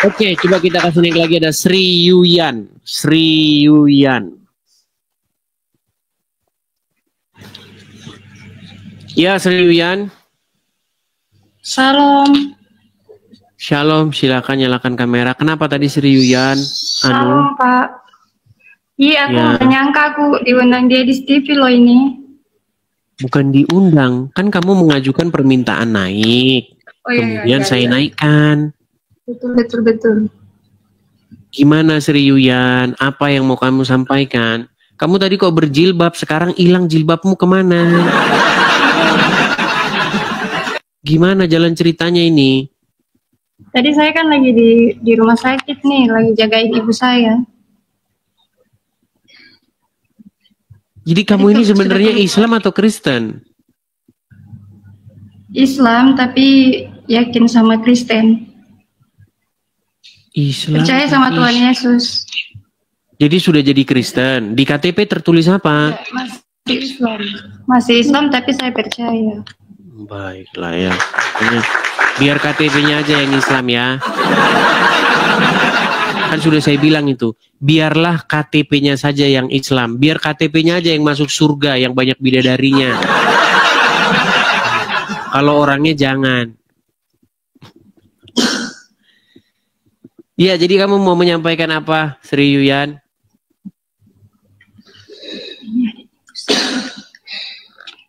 Oke, coba kita kasih link lagi, ada Sri Yuyan. Sri Yuyan. Ya, Sri Yuyan. Shalom. Shalom, silakan nyalakan kamera. Kenapa tadi Sri Yuyan? Shalom, Pak. Iya, aku Ya. nggak nyangka aku diundang dia di TV loh ini. Bukan diundang, kan kamu mengajukan permintaan naik. Oh iya, Kemudian saya naikkan. Betul. Gimana Sri Yuyan? Apa yang mau kamu sampaikan? Kamu tadi kok berjilbab, sekarang hilang jilbabmu kemana? Gimana jalan ceritanya ini? Tadi saya kan lagi di rumah sakit nih, lagi jagain ibu saya. Jadi kamu ini sebenarnya Islam atau Kristen? Islam, tapi yakin sama Kristen. Islam. Percaya sama Tuhan Yesus. Jadi sudah jadi Kristen. Di KTP tertulis apa? Masih Islam. Masih Islam, tapi saya percaya. Baiklah ya. Biar KTP-nya aja yang Islam ya. Kan sudah saya bilang itu. Biarlah KTP-nya saja yang Islam. Biar KTP-nya aja yang masuk surga, yang banyak bidadarinya. Kalau orangnya jangan. Ya, jadi kamu mau menyampaikan apa, Sri Yuyan?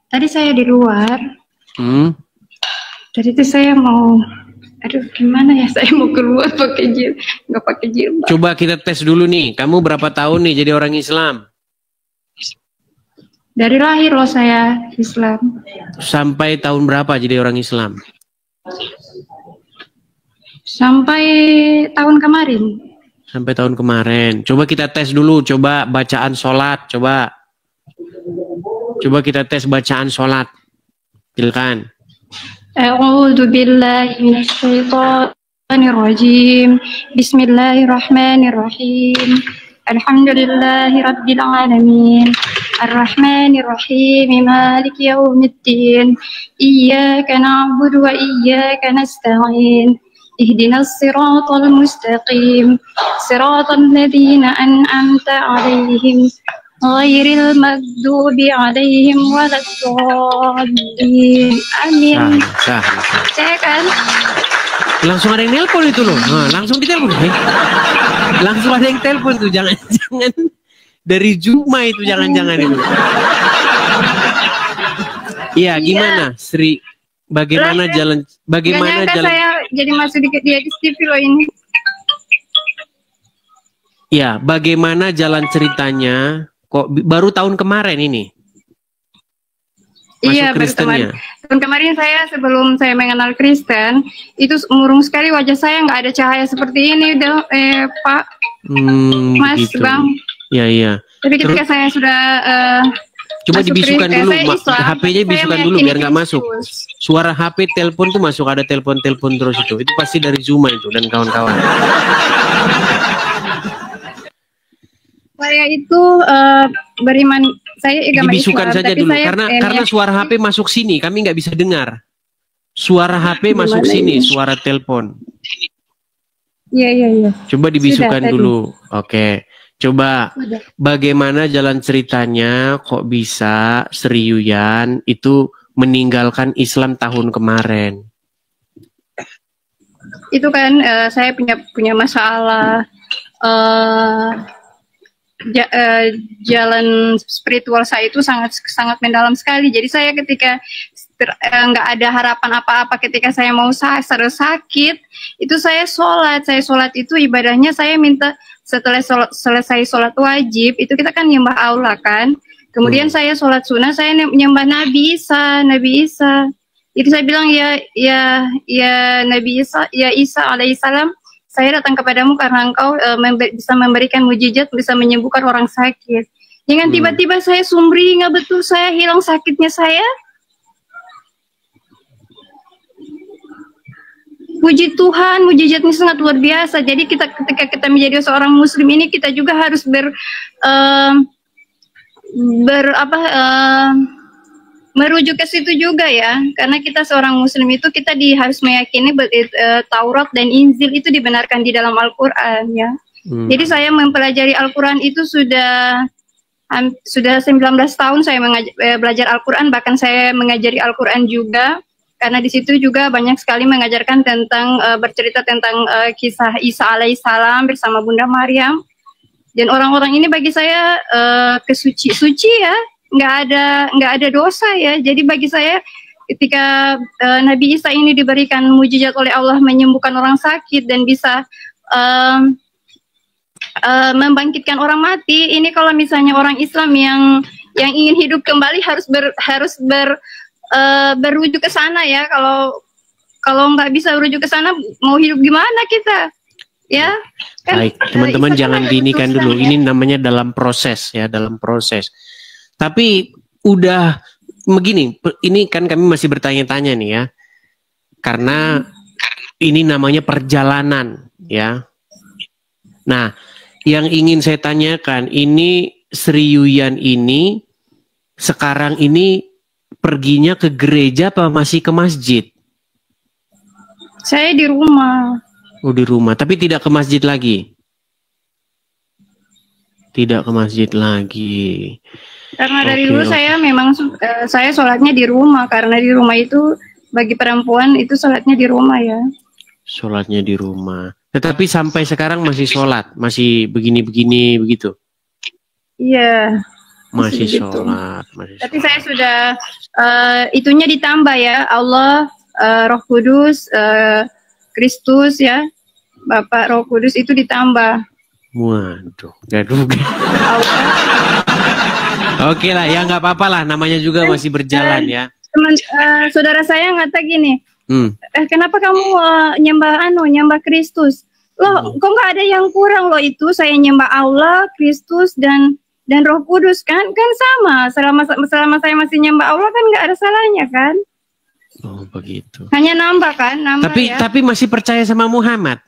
Tadi saya di luar. Tadi itu saya mau, aduh gimana ya, saya mau keluar pakai nggak pakai jilbab. Coba kita tes dulu nih. Kamu berapa tahun nih jadi orang Islam? Dari lahir loh saya Islam. Sampai tahun berapa jadi orang Islam? Sampai tahun kemarin. Sampai tahun kemarin. Coba kita tes dulu. Coba bacaan sholat. Coba kita tes bacaan sholat. Silakan. A'udzu billahi minasyaitonir rajim. Bismillahirrahmanirrahim. Alhamdulillahi rabbil alamin. Ar-Rahmanir Rahim. Maliki yaumiddin. Iyyaka na'budu wa iyyaka nasta'in. Ihdinas siratal mustaqim. Siratal ladzina an'amta 'alaihim ghairil maghdubi 'alaihim waladdallin. Amin. Saya kan langsung ada yang nelpon itu loh. Nah, langsung ditelepon. Langsung ada yang telepon tuh. Jangan dari Juma itu, jangan-jangan itu. Iya, gimana Sri? Bagaimana jalan? Bagaimana jalan? Saya jadi masuk di TV loh ini. Ya, bagaimana jalan ceritanya? Kok baru tahun kemarin ini? Iya, Kristennya. Tahun kemarin saya, sebelum saya mengenal Kristen, itu murung sekali wajah saya, nggak ada cahaya seperti ini, Pak. Mas, gitu. Bang. Iya. Tapi ketika saya sudah coba dibisukan dulu, HP-nya bisukan dulu biar nggak masuk. Suara HP telepon tuh masuk, ada telepon terus itu pasti dari Zuma itu dan kawan-kawan. Saya itu beriman, saya agama dibisukan Islam, saja dulu karena suara HP masuk sini, kami nggak bisa dengar. Suara HP masuk sini, suara telepon. Iya. Coba dibisukan dulu. Oke. Coba bagaimana jalan ceritanya kok bisa Sri Yuyan itu meninggalkan Islam tahun kemarin? Itu kan saya punya masalah jalan spiritual saya itu sangat mendalam sekali. Jadi saya ketika nggak ada harapan apa-apa, ketika saya mau sakit, itu saya sholat. Saya sholat itu ibadahnya saya minta. Setelah selesai sholat wajib, itu kita kan nyembah Allah kan. Kemudian saya sholat sunnah, saya nyembah Nabi Isa. Itu saya bilang ya Nabi Isa, ya Isa alaihissalam, saya datang kepadamu karena engkau bisa memberikan mujizat, bisa menyembuhkan orang sakit. Jangan tiba-tiba saya sumringah betul, saya hilang sakitnya saya. Puji Tuhan, mujizatnya sangat luar biasa. Jadi ketika kita menjadi seorang Muslim ini, kita juga harus merujuk ke situ juga ya, karena kita seorang muslim itu kita harus meyakini Taurat dan Injil itu dibenarkan di dalam Al-Quran ya. Jadi saya mempelajari Al-Quran itu sudah 19 tahun saya belajar Al-Quran, bahkan saya mengajari Al-Quran juga, karena di situ juga banyak sekali mengajarkan tentang bercerita tentang kisah Isa alaihissalam bersama Bunda Maryam. Dan orang-orang ini bagi saya suci ya, nggak ada dosa ya. Jadi bagi saya ketika Nabi Isa ini diberikan mujizat oleh Allah menyembuhkan orang sakit dan bisa membangkitkan orang mati, ini kalau misalnya orang Islam yang ingin hidup kembali harus berujuk ke sana ya. Kalau nggak bisa berujuk ke sana, mau hidup gimana kita? Ya, kan, baik, teman-teman jangan diinikan dulu. Ya. Ini namanya dalam proses ya, dalam proses. Tapi udah begini, ini kan kami masih bertanya-tanya nih ya, karena ini namanya perjalanan ya. Nah, yang ingin saya tanyakan, ini Sri Yuyan ini sekarang ini perginya ke gereja apa masih ke masjid? Saya di rumah. Oh, di rumah, tapi tidak ke masjid lagi? Tidak ke masjid lagi. Karena dari dulu saya memang saya sholatnya di rumah, karena di rumah itu bagi perempuan itu sholatnya di rumah ya. Sholatnya di rumah. Tetapi sampai sekarang masih sholat, masih begini-begini begitu? Iya. Masih sholat. Tapi saya sudah itunya ditambah ya, Allah, Roh Kudus, Kristus ya, Bapak Roh Kudus itu ditambah. Waduh, gaduh. Oke lah, ya nggak apa-apa lah, namanya juga masih berjalan ya. Saudara saya ngata gini, kenapa kamu nyembah Kristus? Loh, kok nggak ada yang kurang loh itu? Saya nyembah Allah, Kristus dan Roh Kudus kan sama. Selama saya masih nyembah Allah kan nggak ada salahnya kan? Oh begitu. Hanya nambah kan, Tapi masih percaya sama Muhammad?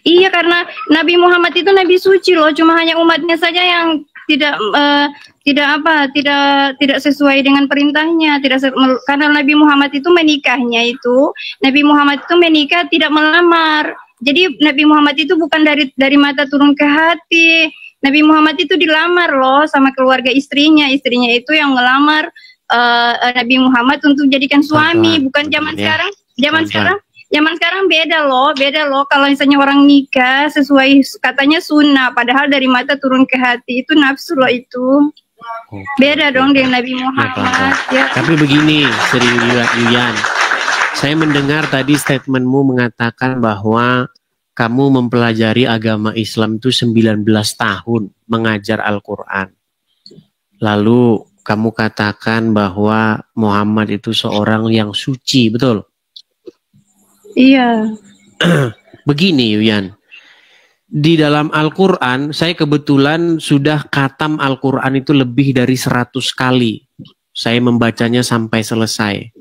Iya, karena Nabi Muhammad itu Nabi suci loh, cuma hanya umatnya saja yang tidak sesuai dengan perintahnya, karena Nabi Muhammad itu menikahnya itu Nabi Muhammad itu menikah tidak melamar. Jadi Nabi Muhammad itu bukan dari mata turun ke hati. Nabi Muhammad itu dilamar loh sama keluarga istrinya itu yang melamar Nabi Muhammad untuk jadikan suami, bukan zaman sekarang. Zaman sekarang beda loh. Kalau misalnya orang nikah sesuai katanya sunnah, padahal dari mata turun ke hati itu nafsu loh itu. Beda dong dengan Nabi Muhammad. Ya. Tapi begini, Sri Yuyan, saya mendengar tadi statementmu mengatakan bahwa kamu mempelajari agama Islam itu 19 tahun mengajar Al-Quran. Lalu kamu katakan bahwa Muhammad itu seorang yang suci, betul? Iya. Begini Yuyan, di dalam Al-Quran, saya kebetulan sudah khatam Al-Quran itu lebih dari 100 kali. Saya membacanya sampai selesai.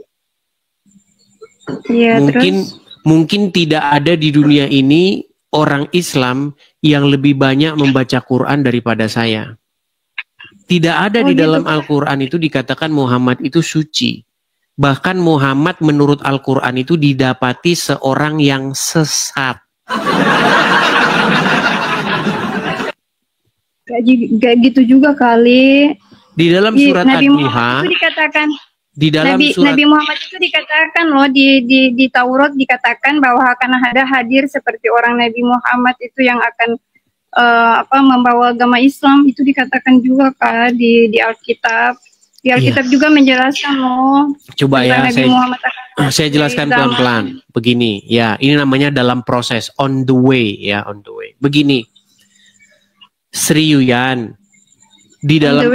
Iya, mungkin tidak ada di dunia ini orang Islam yang lebih banyak membaca Quran daripada saya. Tidak ada di dalam Al-Quran itu dikatakan Muhammad itu suci. Bahkan Muhammad menurut Al-Quran itu didapati seorang yang sesat. Gak gitu juga kali. Di dalam surat Ad-Duha, Nabi Muhammad itu dikatakan loh di Taurat dikatakan bahwa akan ada hadir seperti orang Nabi Muhammad itu yang akan membawa agama Islam, itu dikatakan juga kan di Alkitab. Di Alkitab juga menjelaskan loh. Coba ya, saya jelaskan pelan-pelan. Begini, ya, ini namanya dalam proses, on the way ya, on the way. Begini, Sri Yuyan, di dalam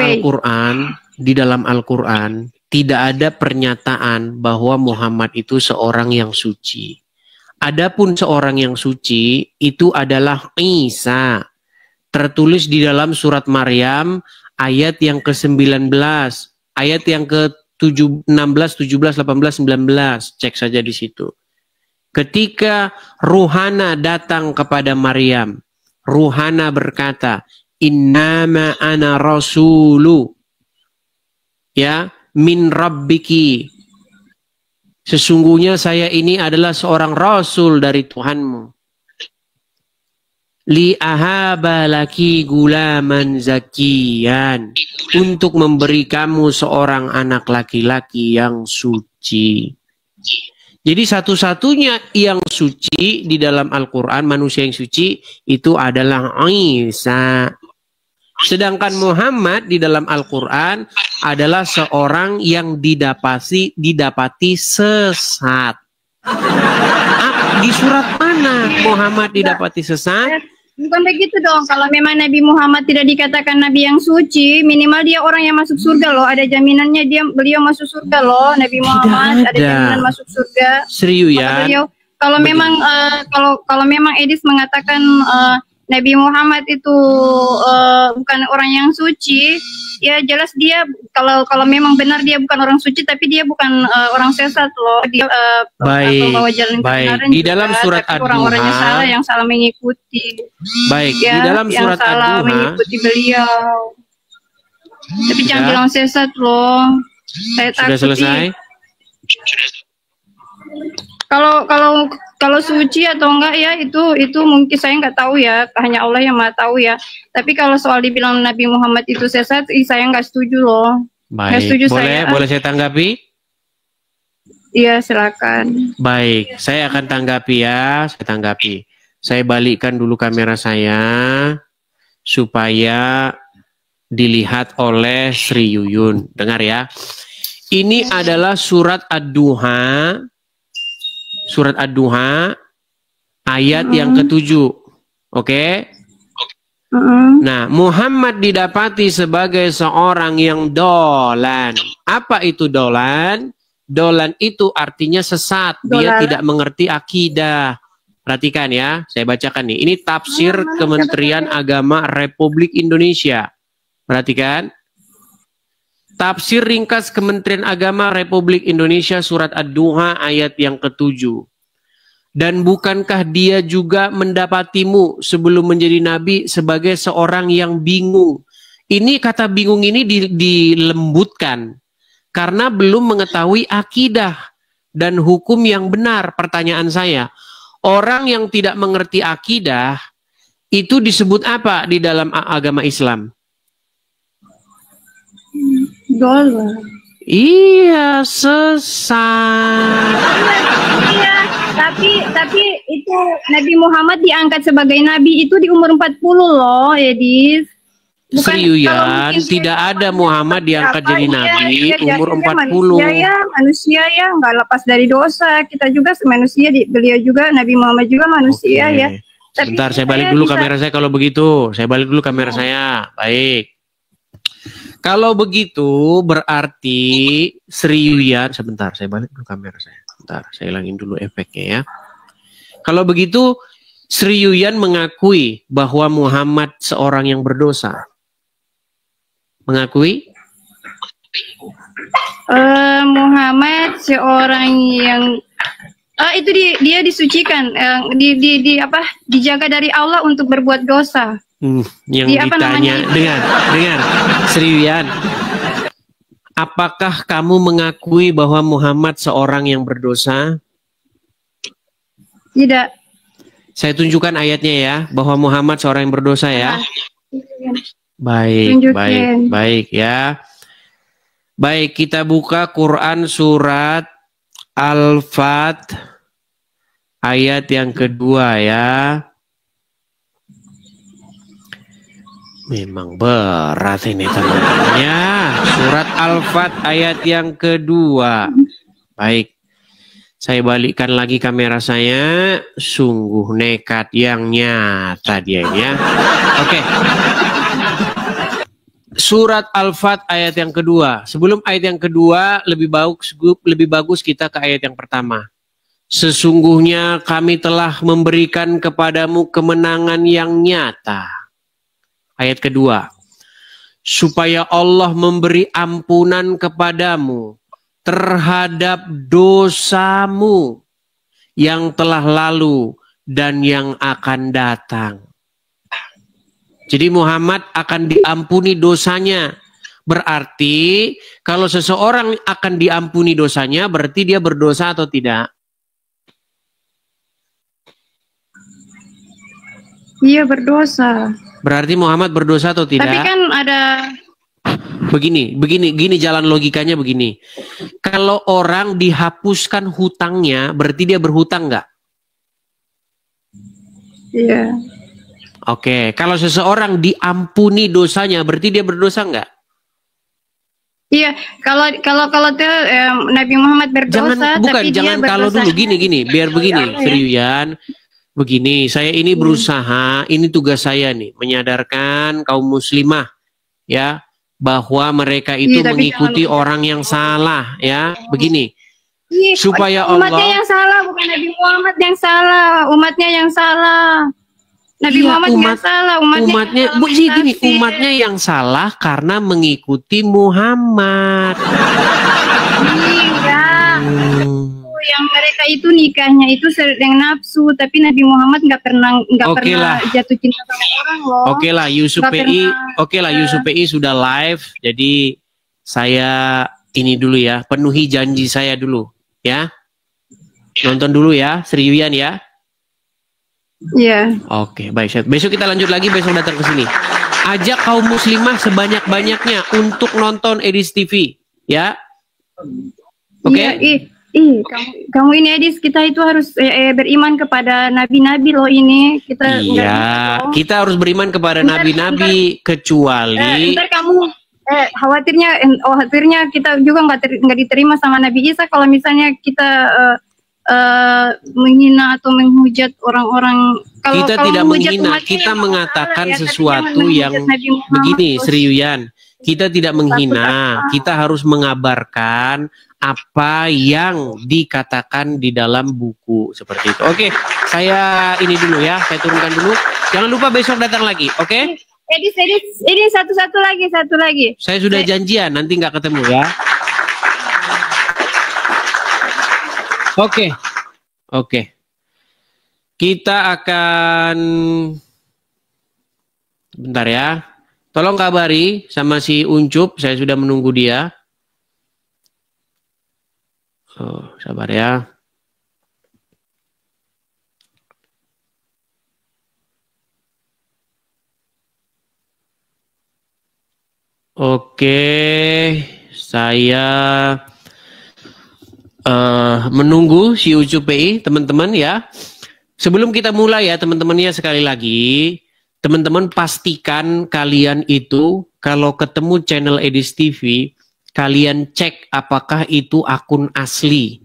Al-Quran tidak ada pernyataan bahwa Muhammad itu seorang yang suci. Adapun seorang yang suci itu adalah Isa. Tertulis di dalam surat Maryam ayat yang ke-19, ayat yang ke-16, 17, 18, 19. Cek saja di situ. Ketika Ruhana datang kepada Maryam, Ruhana berkata, "Innama ana rasulu." Ya, min rabbiki. Sesungguhnya saya ini adalah seorang rasul dari Tuhanmu. Li ahaba laki gulaman zakiyan. Untuk memberi kamu seorang anak laki-laki yang suci. Jadi satu-satunya yang suci di dalam Al-Quran, manusia yang suci, itu adalah Isa. Sedangkan Muhammad di dalam Al-Quran adalah seorang yang didapati sesat. Di surat mana Muhammad didapati sesat? Bukan begitu dong. Kalau memang Nabi Muhammad tidak dikatakan Nabi yang suci, minimal dia orang yang masuk surga loh. Ada jaminannya beliau masuk surga loh. Nabi Muhammad ada jaminan masuk surga. Serius ya? Kalau memang kalau memang Edis mengatakan Nabi Muhammad itu bukan orang yang suci, ya jelas dia kalau memang benar dia bukan orang suci, tapi dia bukan orang sesat loh. Dia bawa jalan kebenaran di dalam surat Ad-Duha, orang-orangnya salah yang salah mengikuti. Baik, ya, di dalam surat yang salah Ad-Duha mengikuti beliau. Tapi jangan bilang sesat loh. Saya takut. Sudah selesai? Kalau suci atau enggak ya itu mungkin saya nggak tahu ya, hanya Allah yang maha tahu ya. Tapi kalau soal dibilang Nabi Muhammad itu sesat, saya nggak setuju loh. Baik, setuju boleh saya tanggapi? Iya silakan. Baik, saya akan tanggapi ya, Saya balikkan dulu kamera saya supaya dilihat oleh Sri Yuyun. Dengar ya. Ini adalah surat Ad-Duha. Surat Ad-Duha ayat yang ke-7. Oke? Nah, Muhammad didapati sebagai seorang yang dolan. Apa itu dolan? Dolan itu artinya sesat. Dia tidak mengerti akidah. Perhatikan ya, saya bacakan nih. Ini tafsir Kementerian Agama Republik Indonesia. Perhatikan. Tafsir ringkas Kementerian Agama Republik Indonesia surat Ad-Duha ayat yang ke-7. Dan bukankah dia juga mendapatimu sebelum menjadi nabi sebagai seorang yang bingung? Ini kata bingung ini dilembutkan. Karena belum mengetahui akidah dan hukum yang benar. Pertanyaan saya, orang yang tidak mengerti akidah itu disebut apa di dalam agama Islam? Dolan. Iya, sesat. Iya, tapi itu Nabi Muhammad diangkat sebagai nabi itu di umur 40 loh, Edis. Serius, tidak ada Muhammad diangkat jadi nabi umur 40. Manusia ya, nggak lepas dari dosa. Kita juga manusia, beliau juga, Nabi Muhammad juga manusia ya. Sebentar, saya balik dulu kamera saya kalau begitu. Saya balik dulu kamera saya. Baik. Kalau begitu berarti Sri Yuyan, sebentar saya balik dulu kamera saya. Sebentar, saya hilangin dulu efeknya ya. Kalau begitu Sri Yuyan mengakui bahwa Muhammad seorang yang berdosa. Mengakui? Muhammad seorang yang itu dia disucikan, dijaga dari Allah untuk berbuat dosa. Yang ditanya, dengar, Sri Yuyan, apakah kamu mengakui bahwa Muhammad seorang yang berdosa? Tidak. Saya tunjukkan ayatnya ya, bahwa Muhammad seorang yang berdosa ya. Baik, tunjukin. baik ya. Baik, kita buka Quran surat Al-Fat ayat yang kedua ya. Memang berat ini teman-teman ya. Surat Al-Fat ayat yang kedua. Baik. Saya balikkan lagi kamera saya. Sungguh nekat yang nyata dia ya. Oke. Surat Al-Fat ayat yang kedua. Sebelum ayat yang kedua, lebih bagus kita ke ayat yang pertama. Sesungguhnya kami telah memberikan kepadamu kemenangan yang nyata. Ayat kedua, supaya Allah memberi ampunan kepadamu terhadap dosamu yang telah lalu dan yang akan datang. Jadi Muhammad akan diampuni dosanya, Berarti kalau seseorang akan diampuni dosanya, berarti dia berdosa atau tidak? Iya, berdosa. Berarti Muhammad berdosa atau tidak? Tapi kan ada... Gini jalan logikanya begini. Kalau orang dihapuskan hutangnya, berarti dia berhutang nggak? Iya. Oke, kalau seseorang diampuni dosanya, berarti dia berdosa nggak? Iya, kalau Nabi Muhammad berdosa, jangan kalau dulu gini, biar begini, Seriuyan. Begini, saya ini berusaha, ini tugas saya nih, menyadarkan kaum muslimah ya bahwa mereka itu mengikuti orang yang salah ya. Begini. Supaya umatnya yang salah, bukan Nabi Muhammad yang salah, umatnya yang salah. Nabi Muhammad nggak salah, umatnya yang salah karena mengikuti Muhammad. Iya. Yang mereka itu nikahnya itu dengan nafsu, tapi Nabi Muhammad nggak pernah jatuh cinta sama orang loh. Oke lah, Yusuf PI sudah live, jadi saya ini dulu ya, penuhi janji saya dulu ya. Nonton dulu ya, Seriuyan ya. Iya. Oke, baik. Besok kita lanjut lagi, besok datang ke sini. Ajak kaum muslimah sebanyak-banyaknya untuk nonton Edis TV, ya. Oke. Kamu ini Edis, kita itu harus beriman kepada nabi-nabi loh ini. Kita harus beriman kepada nabi-nabi kecuali. Ntar kamu khawatirnya kita juga nggak diterima sama Nabi Isa kalau misalnya kita menghina atau menghujat orang-orang. Kita tidak menghina, kita mengatakan sesuatu yang begini, Seriuyan. Kita tidak menghina, kita harus mengabarkan apa yang dikatakan di dalam buku seperti itu. Oke, saya ini dulu ya, saya turunkan dulu. Jangan lupa besok datang lagi, oke? Edis, satu lagi. Saya sudah janjian, nanti nggak ketemu ya. Oke. Kita akan bentar ya. Tolong kabari sama si Uncup, saya sudah menunggu dia. Oh, sabar ya. Oke, saya menunggu si Ucup PI, teman-teman ya. Sebelum kita mulai ya teman-temannya, sekali lagi, teman-teman pastikan kalian itu kalau ketemu channel Edis TV, kalian cek apakah itu akun asli.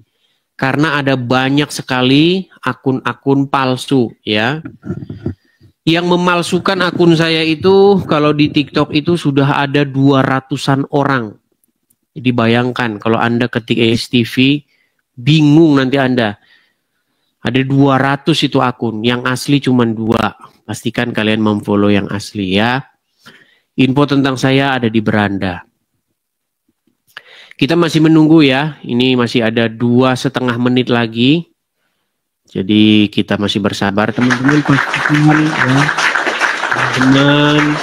Karena ada banyak sekali akun-akun palsu ya. Yang memalsukan akun saya itu kalau di TikTok itu sudah ada 200-an orang. Jadi bayangkan kalau Anda ketik Edis TV, bingung nanti Anda. Ada 200 itu akun, yang asli cuma 2. Pastikan kalian memfollow yang asli ya. Info tentang saya ada di beranda. Kita masih menunggu ya, ini masih ada 2,5 menit lagi. Jadi kita masih bersabar teman-teman. Pastikan ya. Teman-teman,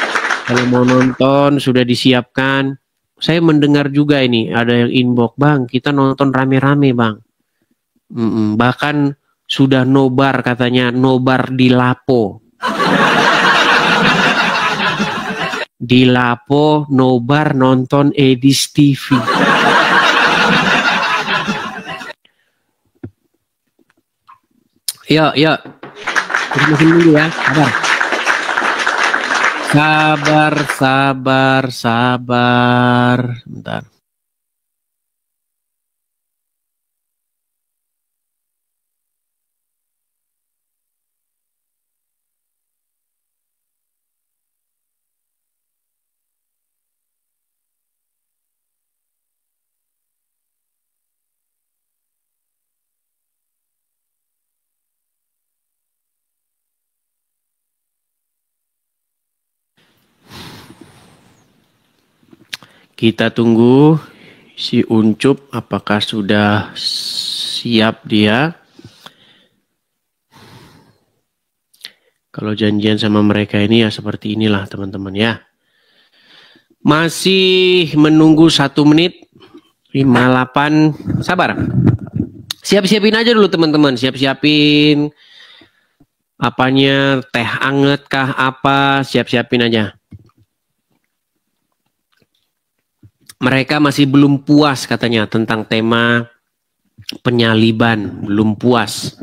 kalau mau nonton sudah disiapkan. Saya mendengar juga ini, ada yang inbox, Bang, kita nonton rame-rame Bang. Bahkan sudah nobar katanya, nobar di Lapo. Di Lapo nobar nonton Edis TV. Yuk. Kita masih dulu ya. Sabar. Bentar. Kita tunggu si Uncup apakah sudah siap dia. Kalau janjian sama mereka ini ya seperti inilah teman-teman ya. Masih menunggu 1 menit 58. Sabar. Siap-siapin aja dulu teman-teman. Siap-siapin apanya, teh anget kah apa, siap-siapin aja. Mereka masih belum puas katanya tentang tema penyaliban, belum puas.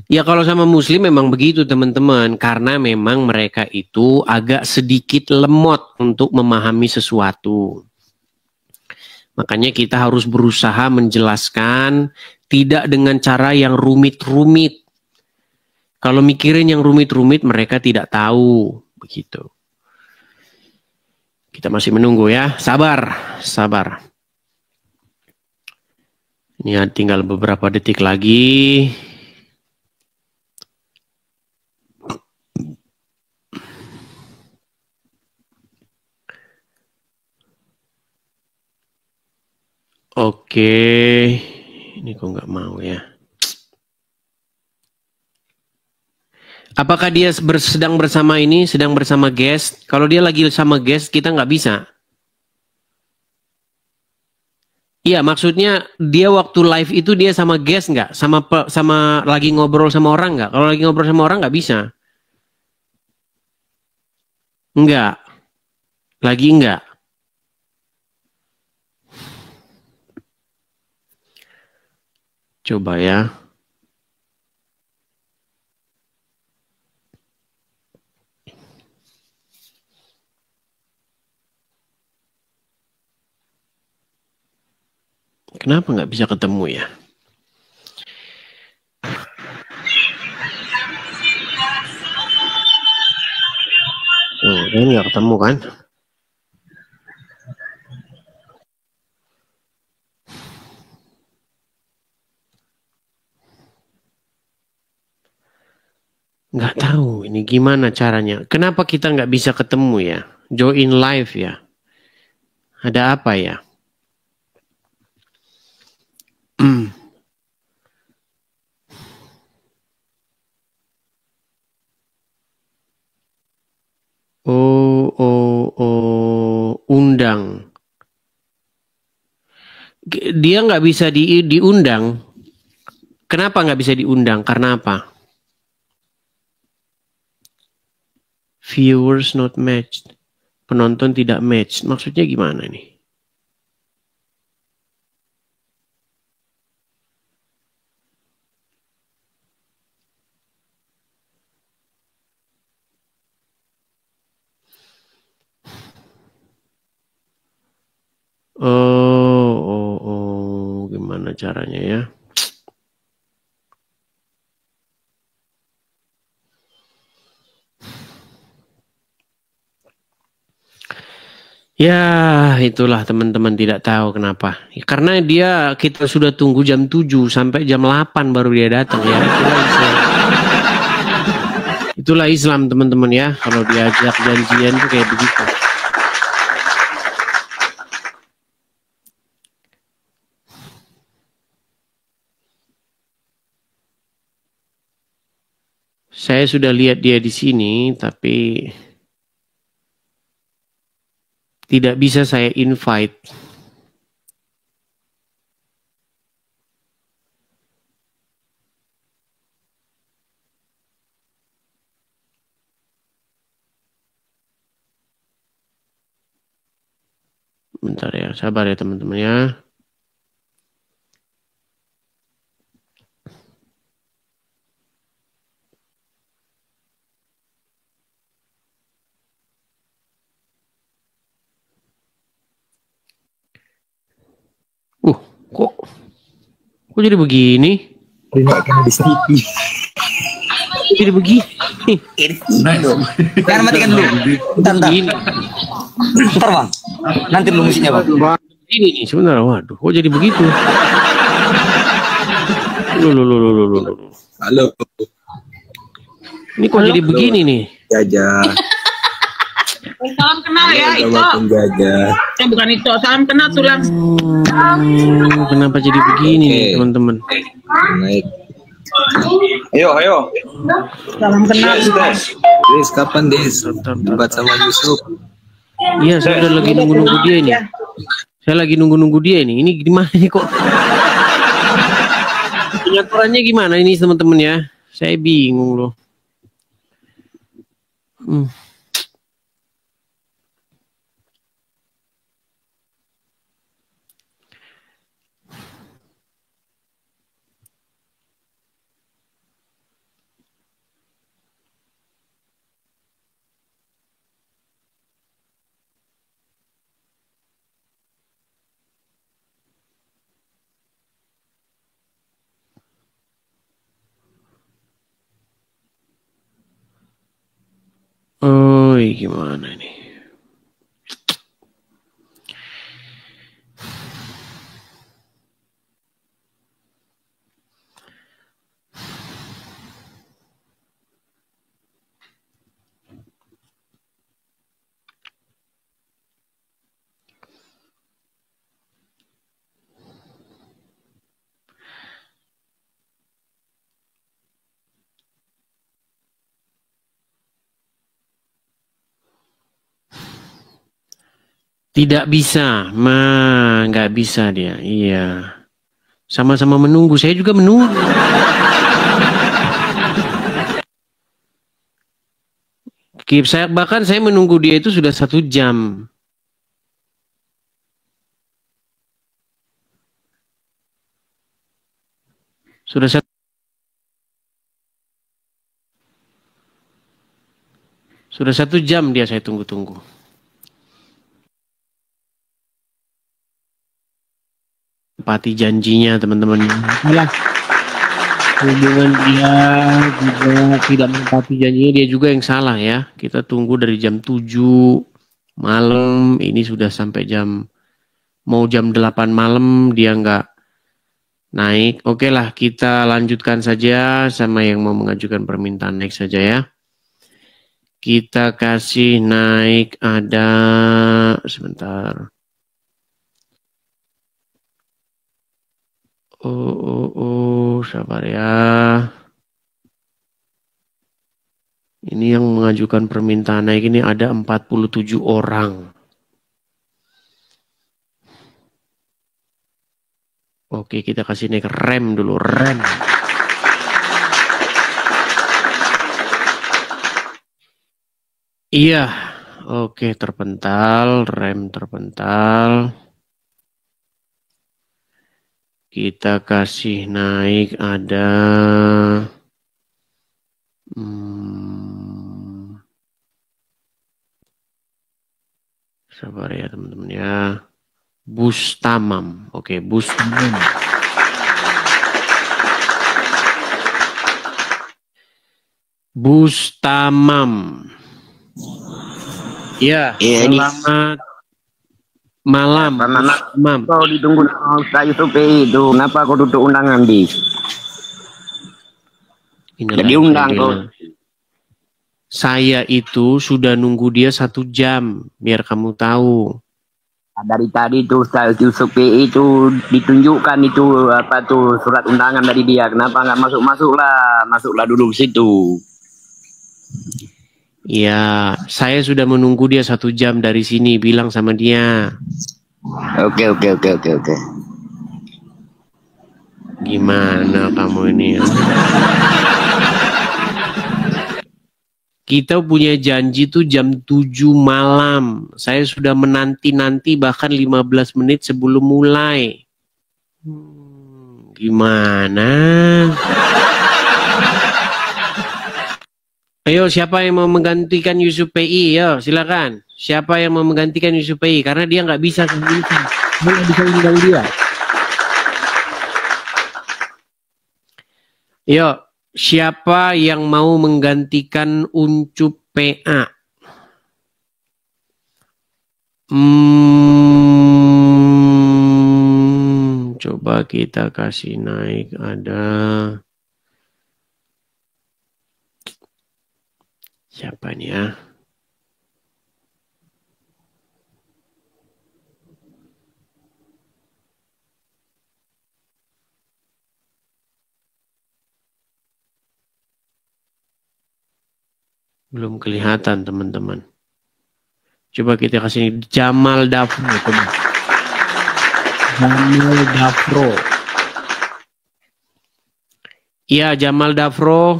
Ya kalau sama muslim memang begitu teman-teman, karena memang mereka itu agak sedikit lemot untuk memahami sesuatu. Makanya kita harus berusaha menjelaskan tidak dengan cara yang rumit-rumit. Kalau mikirin yang rumit-rumit mereka tidak tahu, begitu. Kita masih menunggu ya, sabar, sabar. Ini tinggal beberapa detik lagi. Oke, ini kok nggak mau ya. Apakah dia sedang bersama ini, sedang bersama guest? Kalau dia lagi sama guest, kita nggak bisa. Iya, maksudnya dia waktu live itu dia sama guest nggak? Sama lagi ngobrol sama orang nggak? Kalau lagi ngobrol sama orang nggak bisa. Enggak. Lagi enggak. Coba ya. Kenapa nggak bisa ketemu ya? Ini nggak ketemu kan? Nggak tahu ini gimana caranya. Kenapa kita nggak bisa ketemu ya? Join live ya. Ada apa ya? Undang. Dia nggak bisa diundang. Kenapa nggak bisa diundang? Karena apa? Viewers not matched. Penonton tidak match. Maksudnya gimana nih? Gimana caranya ya? Ya, itulah teman-teman tidak tahu kenapa. Karena kita sudah tunggu jam 7 sampai jam 8 baru dia datang ya. Itulah Islam teman-teman ya. Kalau diajak janjian tuh kayak begitu. Saya sudah lihat dia di sini, tapi tidak bisa saya invite. Bentar ya, sabar ya teman-teman ya. Kok jadi begini? Jadi begini. Jangan matikan dulu. Bentar. Bentar bang. Nanti dulu musiknya bang. Ini nih sebenarnya. Waduh, kok jadi begitu? Loh. Halo. Ini kok jadi begini nih? Jajah. Salam kenal ya itu. Bukan itu, salam kenal tulang. Kenapa jadi begini nih teman-teman? Naik. Ayo. Salam kenal. Des, kapan Des? Debat sama Yusuf. Iya, saya udah lagi nunggu-nunggu dia ini. Saya lagi nunggu-nunggu dia ini. Ini gimana nih kok? Pengaturannya gimana ini teman-teman ya? Saya bingung loh. Oh, gimana nih? Tidak bisa, nggak bisa dia. Iya, sama-sama menunggu. Saya juga menunggu. Bahkan saya menunggu dia itu sudah 1 jam. Sudah 1 jam dia saya tunggu-tunggu. Tepati janjinya teman-teman. Alah, hubungan dia juga tidak menepati janjinya, dia juga yang salah ya. Kita tunggu dari jam 7 malam, ini sudah sampai mau jam 8 malam dia nggak naik. Oke lah, kita lanjutkan saja sama yang mau mengajukan permintaan naik saja ya. Kita kasih naik ada sebentar. Sabar ya. Ini yang mengajukan permintaan naik ini ada 47 orang. Oke, kita kasih naik rem dulu, rem. Iya, oke, terpental, rem terpental. Kita kasih naik ada sabar ya teman-teman ya. Bus tamam. Oke, bus tamam. Bus tamam. Ya, selamat malam. Mam. Kau ditunggu Ustaz Yusuf itu. Kenapa kau duduk undangan di? Jadi undang kau. Saya itu sudah nunggu dia 1 jam, biar kamu tahu. Dari tadi tuh Ustaz Yusuf itu ditunjukkan itu apa tuh surat undangan dari dia. Kenapa nggak masuklah dulu ke situ. Ya, saya sudah menunggu dia 1 jam dari sini, bilang sama dia. Oke. Gimana kamu ini ya? Kita punya janji tuh jam 7 malam. Saya sudah menanti-nanti bahkan 15 menit sebelum mulai. Gimana? Ayo, siapa yang mau menggantikan Yusuf PI? Yo, silakan. Siapa yang mau menggantikan Yusuf PI? Karena dia nggak bisa sendiri. Dia nggak bisa undang dia. Yo, siapa yang mau menggantikan Uncup PA? Coba kita kasih naik ada. Siapa nih ya? Belum kelihatan teman-teman. Coba kita kasih Jamal Dafro. Coba. Jamal Dafro. Iya, Jamal Dafro.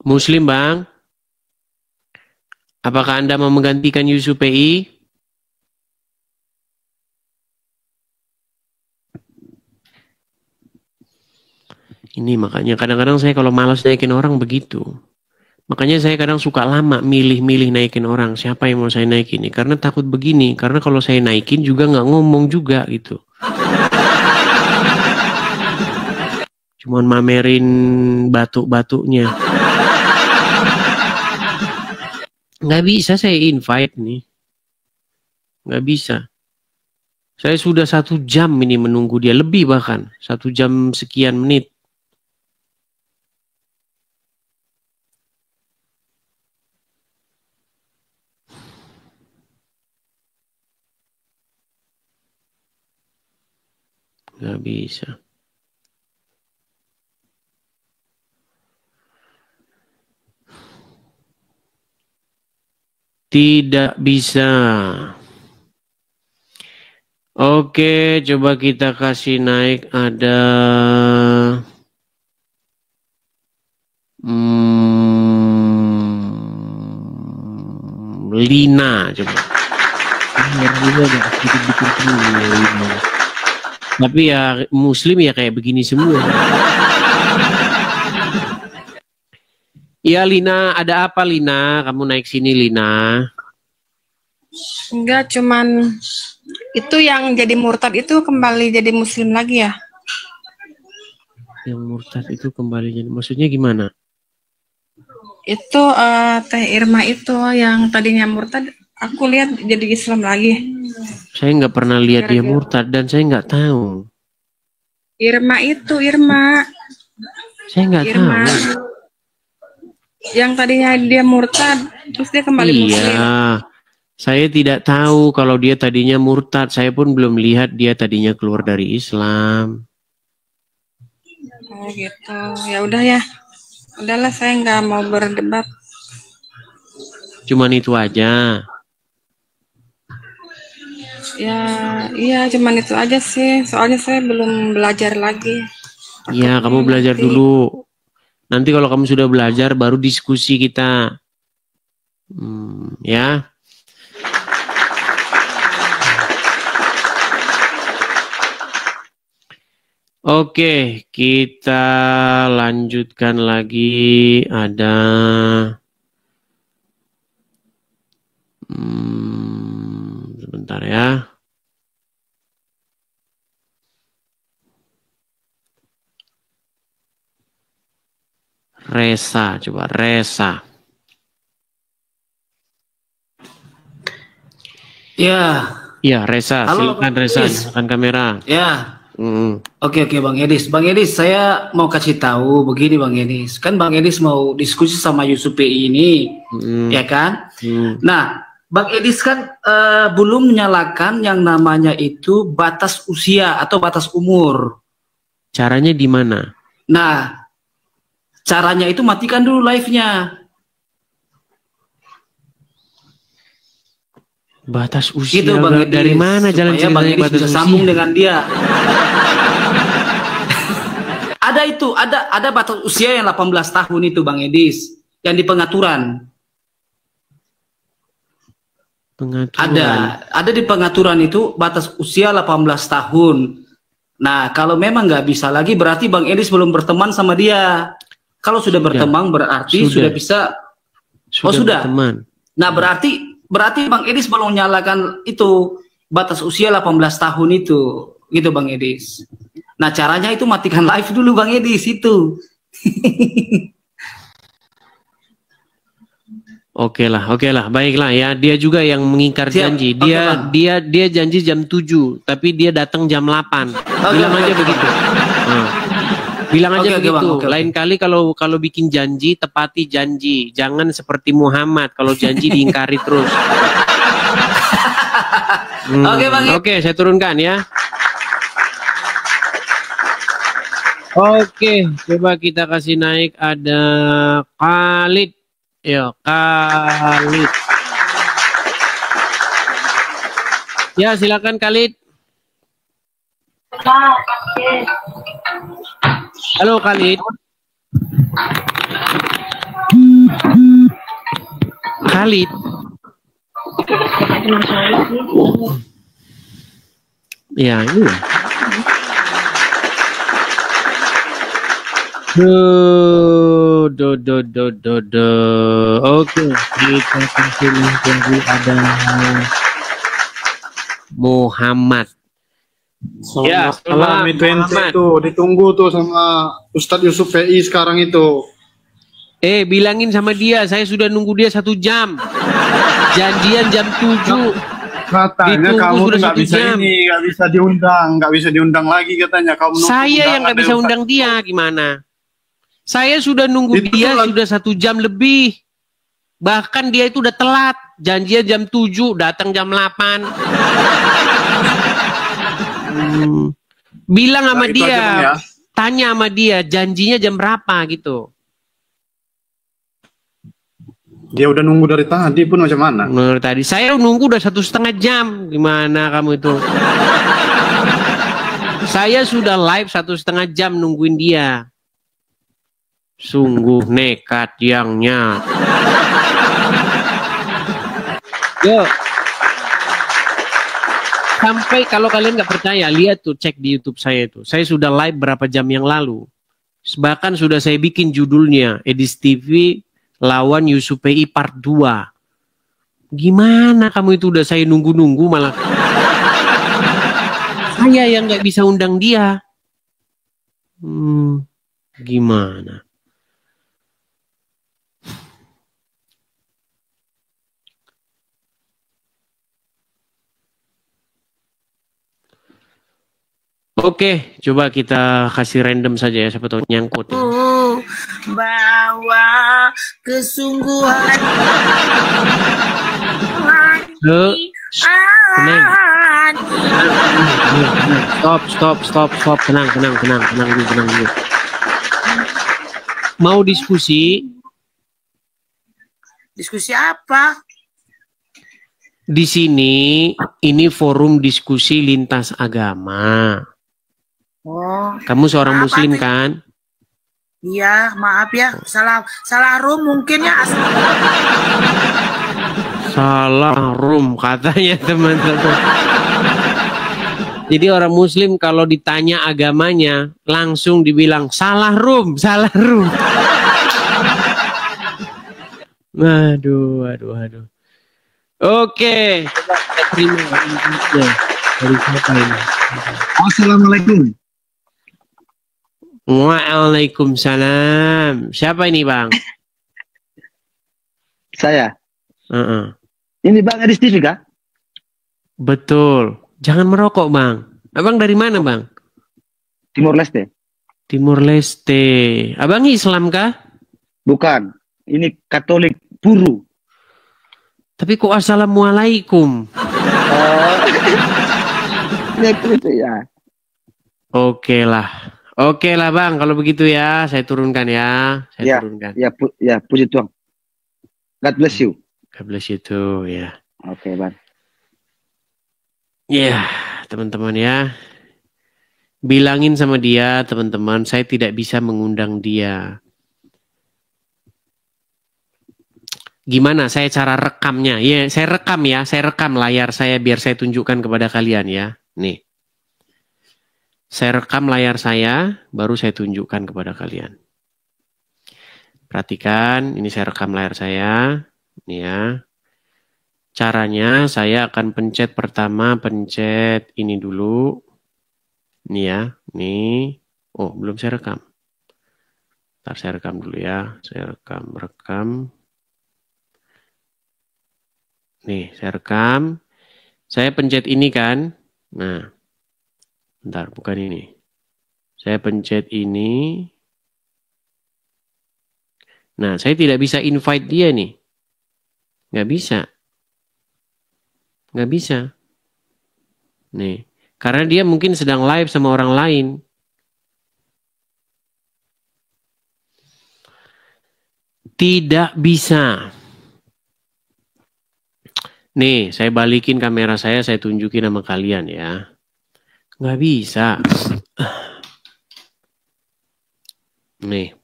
Muslim, Bang. Apakah Anda mau menggantikan Yusuf PI? Ini makanya kadang-kadang saya kalau malas naikin orang begitu. Makanya saya kadang suka lama milih-milih naikin orang. Siapa yang mau saya naikin? Karena takut begini. Karena kalau saya naikin juga nggak ngomong juga gitu. Cuman mamerin batuk-batuknya. Nggak bisa saya invite nih. Nggak bisa. Saya sudah 1 jam ini menunggu dia. Lebih bahkan. 1 jam sekian menit. Nggak bisa. Tidak bisa. Oke, coba kita kasih naik. Ada Lina, coba. Tapi ya Muslim ya kayak begini semua. Iya Lina, ada apa Lina? Kamu naik sini Lina. Enggak, cuman itu yang jadi murtad itu kembali jadi Muslim lagi ya? Yang murtad itu kembali jadi, maksudnya gimana? Itu Teh Irma itu yang tadinya murtad, aku lihat jadi Islam lagi. Saya nggak pernah lihat dia murtad dan saya nggak tahu. Irma itu Irma. Saya nggak tahu. Yang tadinya dia murtad, terus dia kembali Muslim. Iya, saya tidak tahu kalau dia tadinya murtad. Saya pun belum lihat dia tadinya keluar dari Islam. Oh gitu, ya udah ya. Udahlah, saya nggak mau berdebat. Cuman itu aja. Ya, iya cuman itu aja sih. Soalnya saya belum belajar lagi. Iya, kamu belajar dulu. Nanti kalau kamu sudah belajar, baru diskusi kita. Ya. Oke, kita lanjutkan lagi. Ada sebentar ya. Resa, coba Resa. Ya. Ya, Resa. Halo, silakan Resa, nyalakan kamera. Ya. Oke Bang Edis. Bang Edis, saya mau kasih tahu begini Bang Edis. Kan Bang Edis mau diskusi sama Yusuf PI ini, ya kan? Nah, Bang Edis kan belum menyalakan yang namanya itu batas usia atau batas umur. Caranya di mana? Nah, caranya itu matikan dulu live-nya. Batas usia Gitu, Bang Edis. dari mana jalan ceritanya Bang Edis batas bisa usia? sambung dengan dia. Ada itu, ada batas usia yang 18 tahun itu Bang Edis, yang di pengaturan. Ada di pengaturan itu batas usia 18 tahun. Nah, kalau memang nggak bisa lagi berarti Bang Edis belum berteman sama dia. Kalau sudah berteman berarti sudah bisa. Sudah. Berteman. Nah, berarti Bang Edis belum nyalakan itu batas usia 18 tahun itu, gitu Bang Edis. Nah, caranya itu matikan live dulu Bang Edis itu. Oke lah, baiklah ya. Dia juga yang mengingkar janji. Dia janji jam 7, tapi dia datang jam 8. Bilang aja begitu. Bilang aja begitu. Lain kali kalau bikin janji, tepati janji. Jangan seperti Muhammad kalau janji diingkari terus. Oke, Bang. Oke, saya turunkan ya. Oke, coba kita kasih naik ada Khalid. Yo, Khalid. Ya, silakan Khalid. Halo Khalid. Khalid. Ya, ini. Oke, kita kasih lagi ada Muhammad. Ya, Salam Muhammad. tuh ditunggu tuh sama Ustadz Yusuf PI sekarang itu. Bilangin sama dia, saya sudah nunggu dia 1 jam. Janjian jam 7. Katanya Ditunggu kamu sudah nggak 1 bisa jam. nggak bisa diundang lagi katanya. Kamu Saya yang nggak bisa undang dia, gimana? Saya sudah nunggu dia sudah 1 jam lebih. Bahkan dia itu udah telat. Janjian jam 7, datang jam 8. Bilang sama dia, tanya sama dia, janjinya jam berapa gitu. Dia udah nunggu dari tadi pun macam mana? Dari tadi saya nunggu udah 1,5 jam. Gimana kamu itu? Saya sudah live 1,5 jam nungguin dia. Sungguh nekat yangnya. Yo. Sampai kalau kalian nggak percaya, lihat tuh, cek di YouTube saya itu. Saya sudah live berapa jam yang lalu. Bahkan sudah saya bikin judulnya Edis TV lawan Yusuf PI part 2. Gimana kamu itu udah saya nunggu-nunggu malah. Saya yang nggak bisa undang dia. Gimana? Oke, coba kita kasih random saja ya, siapa tahu nyangkut. Bawa kesungguhan. Tenang. Stop. Tenang dulu. Mau diskusi? Diskusi apa? Di sini ini forum diskusi lintas agama. Oh. Kamu seorang muslim kan? Iya, maaf ya, salah room mungkin ya. Salah room katanya teman-teman. Jadi orang muslim kalau ditanya agamanya langsung dibilang salah room. Aduh. Oke, terima kasih. Dari siapa ini? Assalamualaikum. Waalaikumsalam. Siapa ini Bang? Saya. Ini Bang Edis TV kah? Betul. Jangan merokok Bang. Abang dari mana Bang? Timur Leste. Timur Leste. Abang Islam kah? Bukan. Ini Katolik Puru. Tapi kok assalamualaikum? Ya. Oke lah Bang, kalau begitu ya, saya turunkan ya. Turunkan. Ya, puji Tuhan. God bless you. God bless you too, ya. Oke, Bang. Ya, teman-teman ya. Bilangin sama dia, teman-teman, saya tidak bisa mengundang dia. Gimana saya cara rekamnya? Ya, saya rekam layar saya biar saya tunjukkan kepada kalian ya. Nih. Saya rekam layar saya, baru saya tunjukkan kepada kalian. Perhatikan, ini saya rekam layar saya. Nih ya. Caranya saya akan pencet pertama, pencet ini dulu. Nih ya, nih. Oh, belum saya rekam. Ntar saya rekam dulu ya. Saya rekam. Nih, saya rekam. Saya pencet ini kan. Nah. Bentar, bukan ini. Saya pencet ini. Nah, saya tidak bisa invite dia nih. Nggak bisa. Nih. Karena dia mungkin sedang live sama orang lain. Tidak bisa. Nih, saya balikin kamera saya tunjukin sama kalian ya. Nggak bisa. Nih.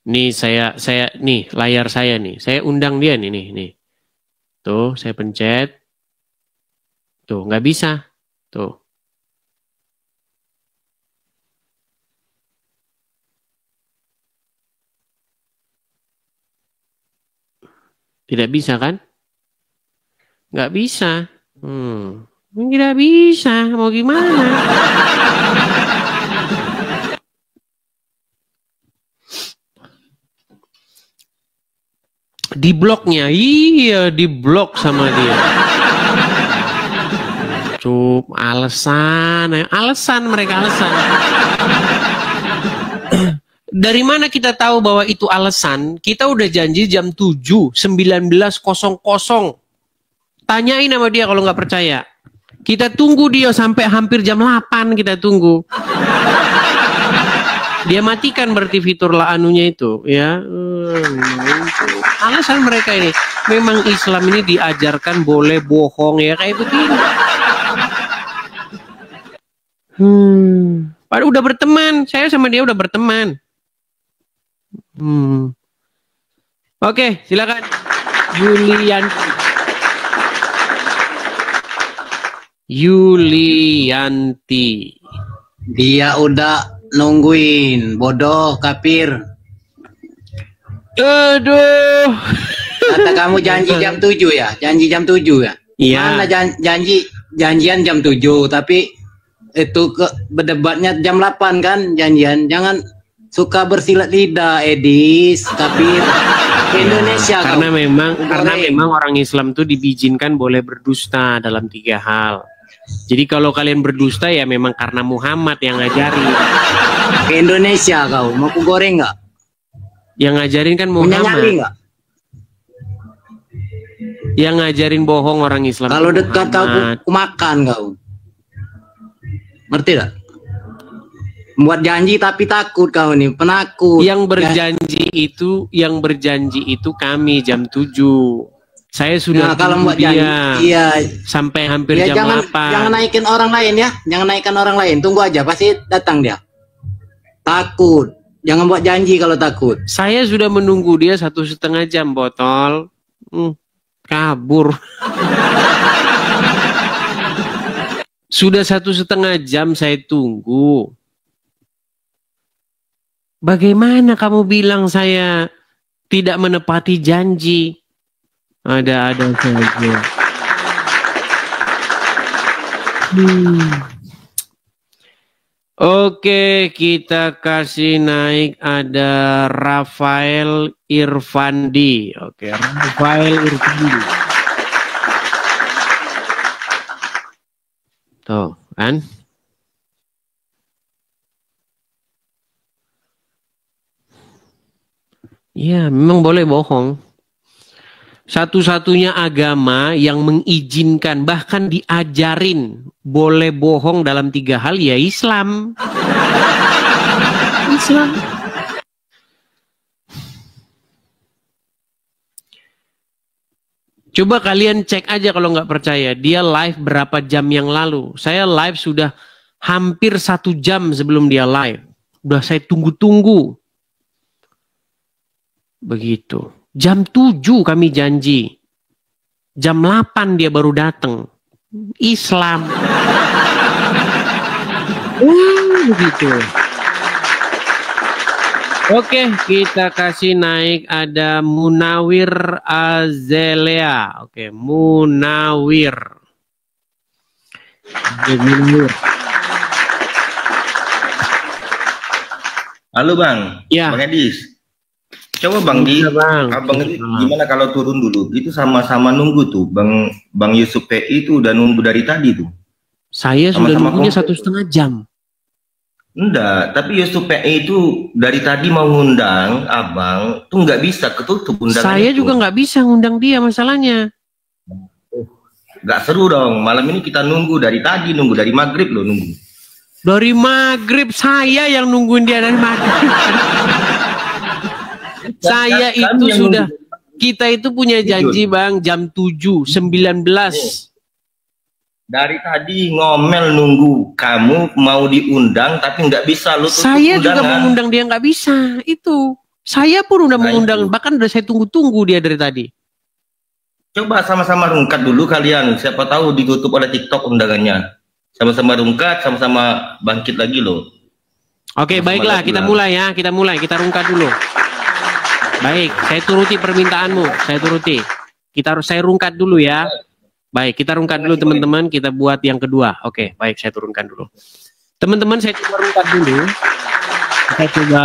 Nih nih layar saya nih. Saya undang dia nih. Tuh, saya pencet. Tuh, nggak bisa. Tuh. Tidak bisa kan? Nggak bisa. Tidak bisa. Mau gimana? Di bloknya. Iya, di blok sama dia. Alasan mereka alasan. Dari mana kita tahu bahwa itu alasan? Kita udah janji jam 7, 19.00. Tanyain sama dia kalau nggak percaya. Kita tunggu dia sampai hampir jam 8 kita tunggu. Dia matikan berarti fitur anunya itu, ya. Alasan mereka ini. Memang Islam ini diajarkan boleh bohong ya kayak begini. Padahal udah berteman, saya sama dia udah berteman. Oke, silakan Yulianti. Dia udah nungguin, bodoh, kafir. Aduh. Kata kamu janji jam 7 ya? Janji jam 7 ya? Iya. Mana janjian jam 7, tapi itu berdebatnya jam 8 kan janjian. Jangan suka bersilat lidah, Edis, kafir. Indonesia karena memang orang Islam tuh diizinkan boleh berdusta dalam 3 hal. Jadi kalau kalian berdusta ya memang karena Muhammad yang ngajarin. Ke Indonesia kau, mau ku goreng nggak? Yang ngajarin kan Muhammad. Nggak? Yang ngajarin bohong orang Islam. Kalau dekat kau makan kau. Ngerti gak? Buat janji tapi takut kau nih, penakut. Yang berjanji itu kami jam 7. Saya sudah kalau buat janji, iya, sampai hampir ya, jam 8. Jangan naikin orang lain ya. Jangan naikkan orang lain. Tunggu aja, pasti datang dia. Takut. Jangan buat janji kalau takut. Saya sudah menunggu dia 1,5 jam, botol. Kabur. Sudah 1,5 jam saya tunggu. Bagaimana kamu bilang saya tidak menepati janji? Ada saja. Oke, kita kasih naik ada Rafael Irfandi. Oke, Rafael Irfandi. Tuh, kan? Ya, memang boleh bohong. Satu-satunya agama yang mengizinkan, bahkan diajarin boleh bohong dalam 3 hal ya Islam. Islam. Coba kalian cek aja kalau nggak percaya. Dia live berapa jam yang lalu. Saya live sudah hampir 1 jam sebelum dia live. Udah saya tunggu-tunggu. Begitu. Jam 7 kami janji. Jam 8 dia baru datang. Islam. Begitu. Oke, kita kasih naik ada Munawir Azelea. Oke, Munawir. Halo Bang. Ya. Bang Edis. Coba Bang Abang ini gimana kalau turun dulu? Itu sama-sama nunggu tuh. Bang Yusuf PI itu udah nunggu dari tadi tuh. Saya sudah nunggunya 1,5 jam. Enggak, tapi Yusuf PI itu dari tadi mau ngundang Abang tuh nggak bisa, ketutup undangan. Saya juga nggak bisa ngundang dia masalahnya. Nggak seru dong. Malam ini kita nunggu dari tadi, nunggu dari maghrib loh nunggu. Dari maghrib saya yang nungguin dia dari maghrib. Saya itu sudah, kita itu punya janji Bang jam 7.19. Dari tadi ngomel nunggu kamu mau diundang tapi nggak bisa lu tutup saya undangan. juga mengundang dia nggak bisa itu. Saya pun udah mengundang, bahkan udah saya tunggu-tunggu dia dari tadi. Coba sama-sama rungkat dulu kalian, siapa tahu ditutup oleh TikTok undangannya. Sama-sama rungkat, sama-sama bangkit lagi loh. Oke, baiklah, kita mulai ya, kita rungkat dulu. Baik, saya turuti permintaanmu, saya turuti. Saya rungkat dulu ya. Baik, kita rungkat dulu teman-teman, kita buat yang kedua. Oke, baik, saya turunkan dulu. Teman-teman, saya coba rungkat dulu. Kita coba.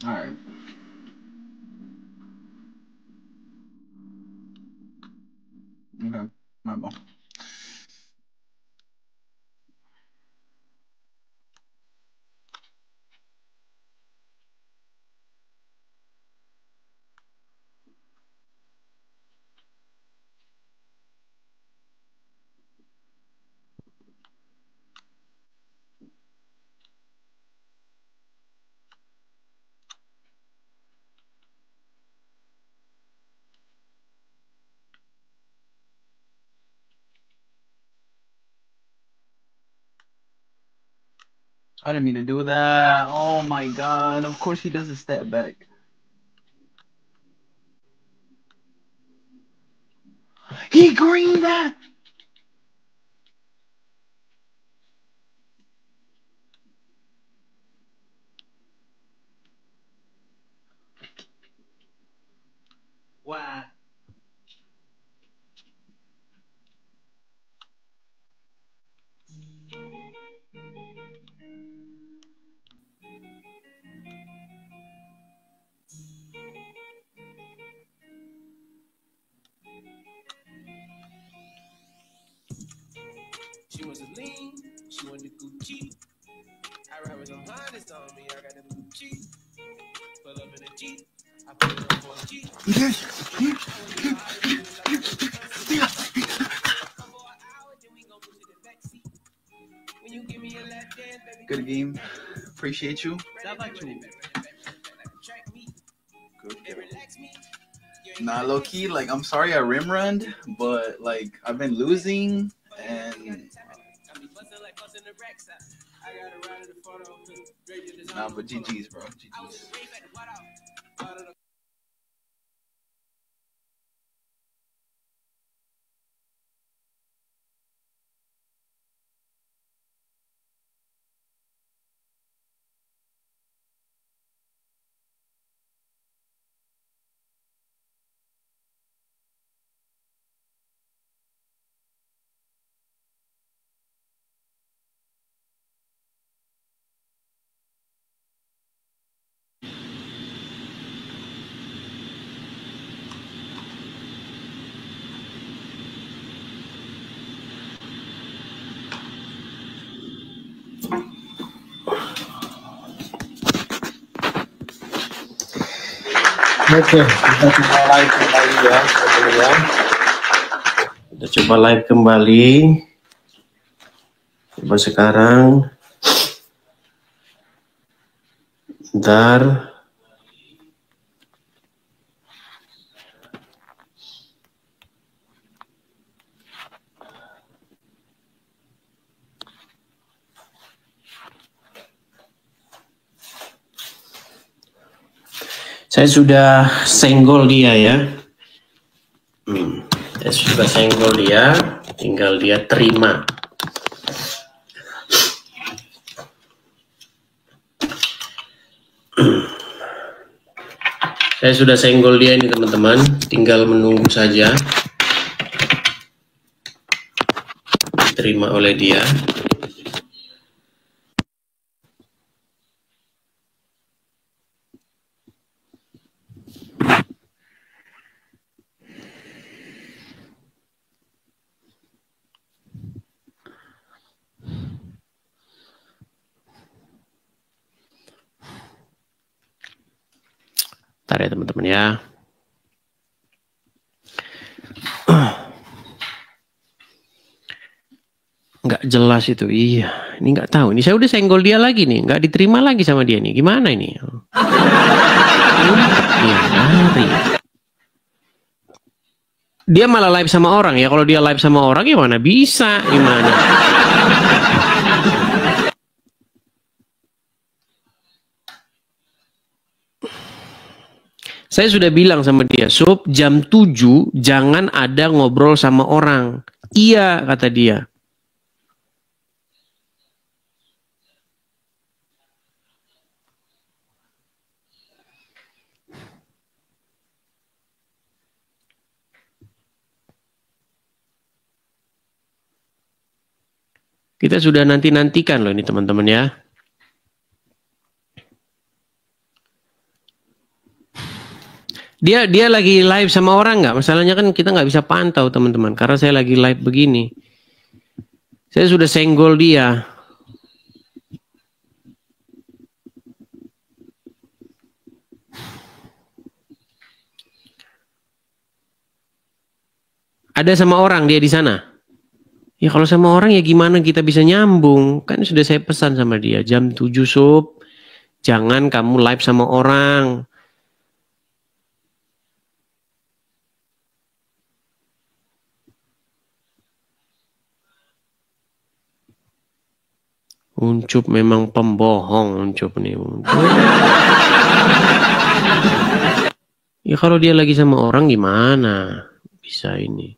Alright. Okay, my bad. I didn't mean to do that. Oh my god. Of course he does a step back. He greened that. Wow. She wants to lean, she want the Gucci. I ride with some honest on me, I got them Gucci. Pull up in a Jeep, I put it up on a Jeep. Good game. Appreciate you. Good. Nah, low key, like I'm sorry I rim runned, but like I've been losing and nah, but GG's, bro. GG's. Oke, kita coba live kembali ya, teman-teman. Kita coba live kembali. Coba sekarang. Bentar. Saya sudah senggol dia ya. Saya sudah senggol dia, tinggal dia terima. Saya sudah senggol dia ini teman-teman, tinggal menunggu saja. Diterima oleh dia. Bentar ya teman-teman ya. Nggak jelas itu. Iya, ini nggak tahu. Ini saya udah senggol dia lagi nih, nggak diterima lagi sama dia nih. Gimana ini? Iya, lari. Dia malah live sama orang ya. Kalau dia live sama orang gimana bisa? Gimana? Saya sudah bilang sama dia, Sob, jam 7 jangan ada ngobrol sama orang. Iya, kata dia. Kita sudah nanti-nantikan loh ini teman-teman ya. Dia lagi live sama orang nggak? Masalahnya kan kita nggak bisa pantau teman-teman. Karena saya lagi live begini. Saya sudah senggol dia. Ada sama orang dia di sana? Ya kalau sama orang ya gimana kita bisa nyambung? Kan sudah saya pesan sama dia. Jam 7 Sob. Jangan kamu live sama orang. Uncup memang pembohong Uncup nih. Ya kalau dia lagi sama orang gimana? Bisa ini.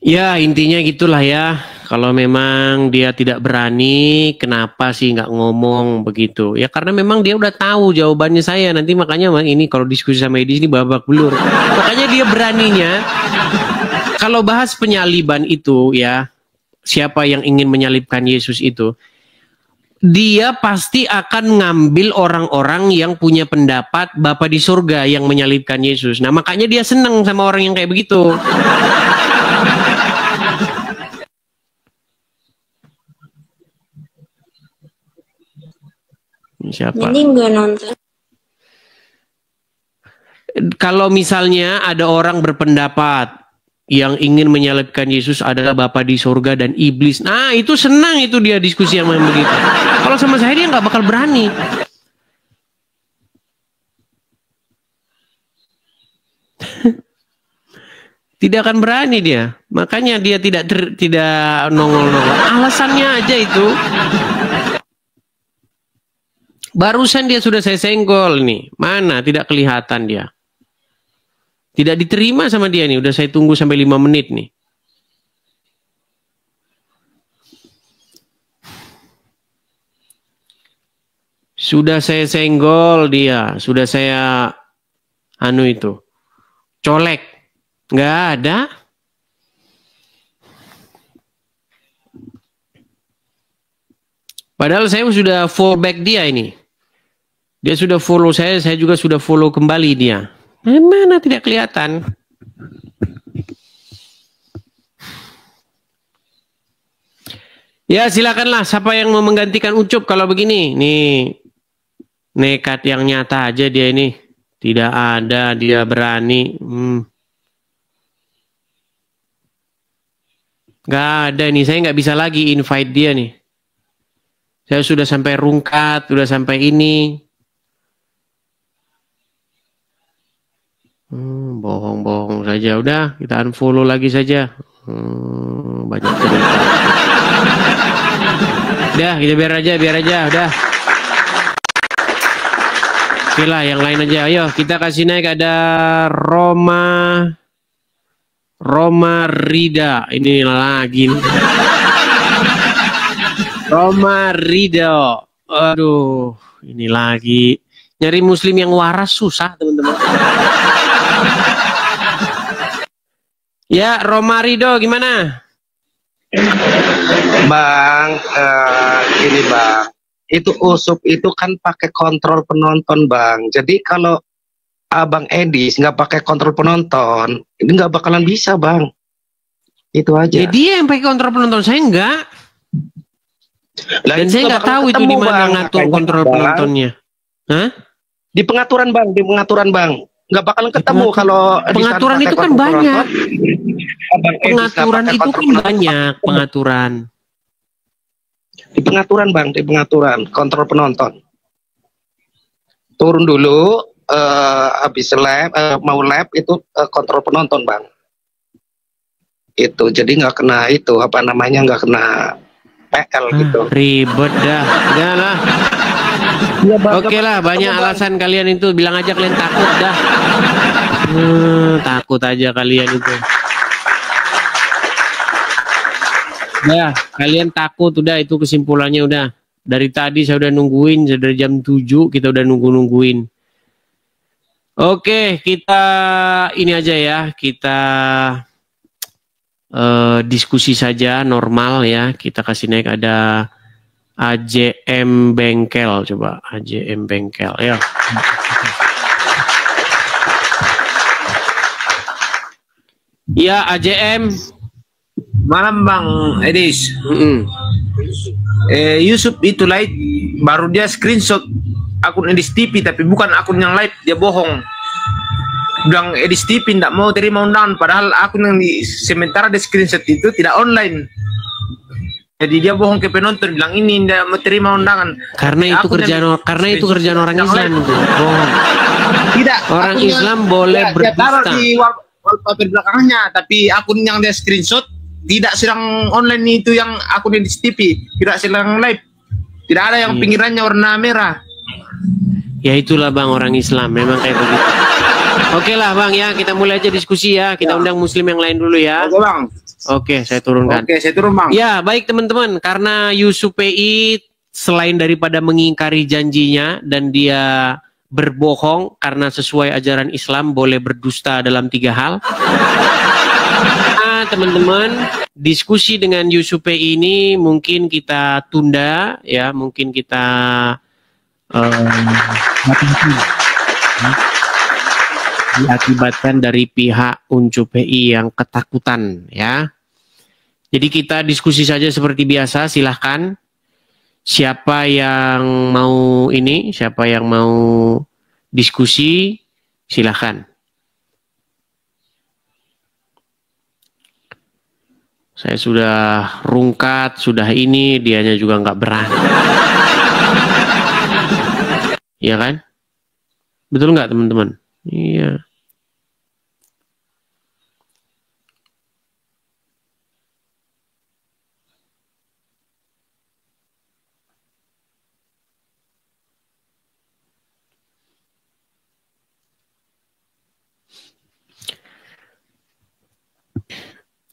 Ya intinya gitulah ya. Kalau memang dia tidak berani, kenapa sih nggak ngomong begitu? Ya karena memang dia udah tahu jawabannya saya. Nanti makanya ini kalau diskusi sama Edi ini babak belur. Makanya dia beraninya kalau bahas penyaliban itu ya, siapa yang ingin menyalibkan Yesus itu, dia pasti akan ngambil orang-orang yang punya pendapat Bapa di surga yang menyalibkan Yesus. Nah makanya dia senang sama orang yang kayak begitu. Siapa? Jadi nggak nonton. Kalau misalnya ada orang berpendapat yang ingin menyalibkan Yesus adalah Bapa di surga dan iblis, nah itu senang itu dia diskusi yang begitu. Kalau sama saya dia nggak bakal berani. Tidak akan berani dia. Makanya dia tidak nongol-nongol. Alasannya aja itu. Barusan dia sudah saya senggol nih. Mana tidak kelihatan dia. Tidak diterima sama dia nih. Udah saya tunggu sampai 5 menit nih. Sudah saya senggol dia. Sudah saya colek. Nggak ada. Padahal saya sudah follow back dia ini. Dia sudah follow saya juga sudah follow kembali dia. Mana tidak kelihatan. Ya silakanlah siapa yang mau menggantikan Ucup kalau begini. Nih nekat yang nyata aja dia ini. Tidak ada dia berani. Gak ada nih, saya nggak bisa lagi invite dia nih. Saya sudah sampai rungkat, sudah sampai ini. Bohong-bohong saja. Udah, kita unfollow lagi saja. Banyak cerita. Udah, kita biar aja, udah. Oke lah, yang lain aja. Ayo, kita kasih naik ada Roma Rida. Ini lagi. Roma Rido. Aduh, ini lagi. Nyari muslim yang waras susah, teman-teman. Ya, Roma Rido gimana? Bang, Ini Bang, itu Usup itu kan pakai kontrol penonton Bang. Jadi kalau Abang Edis nggak pakai kontrol penonton, ini nggak bakalan bisa Bang. Itu aja. Ya dia yang pakai kontrol penonton, saya enggak. Dan saya nggak tahu itu di mana ngatur kontrol penontonnya. Hah? Di pengaturan Bang, di pengaturan Bang. Nggak bakalan ketemu kalau pengaturan itu kan banyak. Pengaturan itu kan banyak pengaturan. Di pengaturan Bang, di pengaturan kontrol penonton. Turun dulu, habis lab, mau lab itu kontrol penonton Bang. Itu jadi nggak kena itu apa namanya, nggak kena PL gitu. Ribet dah, enggak lah. Ya, oke lah, banyak alasan kalian itu, bilang aja kalian takut dah. Takut aja kalian itu. Ya, kalian takut udah, itu kesimpulannya udah. Dari tadi saya udah nungguin, dari jam 7 kita udah nungguin. Oke, kita ini aja ya, kita diskusi saja normal ya. Kita kasih naik ada AJM Bengkel, coba AJM Bengkel ya. Ya AJM. Malam Bang Edis. Yusuf itu live baru dia screenshot akun Edis TV tapi bukan akun yang live, dia bohong. Bilang Edis TV tidak mau terima undangan, padahal akun yang sementara di screenshot itu tidak online. Jadi dia bohong ke penonton, bilang ini tidak mau terima undangan. Karena itu kerjaan orang Islam itu. Bohong. Tidak. Orang Islam boleh dia taruh berdusta. di wallpaper belakangnya, tapi akun yang dia screenshot tidak sedang online, itu yang akun Edis TV tidak sedang live. Tidak ada yang pinggirannya warna merah. Ya itulah Bang, orang Islam memang kayak begitu. Oke lah Bang ya, kita mulai aja diskusi ya. Kita undang muslim yang lain dulu ya. Oke Bang. Oke, saya turunkan. Oke, saya turun Bang. Ya, baik teman-teman, karena Yusuf PI selain daripada mengingkari janjinya dan dia berbohong karena sesuai ajaran Islam boleh berdusta dalam 3 hal. Nah, teman-teman, diskusi dengan Yusuf PI ini mungkin kita tunda ya, mungkin kita diakibatkan dari pihak Uncu PI yang ketakutan ya. Jadi kita diskusi saja seperti biasa, silahkan. Siapa yang mau ini, siapa yang mau diskusi, silahkan. Saya sudah rungkat, sudah ini, dianya juga nggak berani. Iya kan? Betul nggak teman-teman? Iya.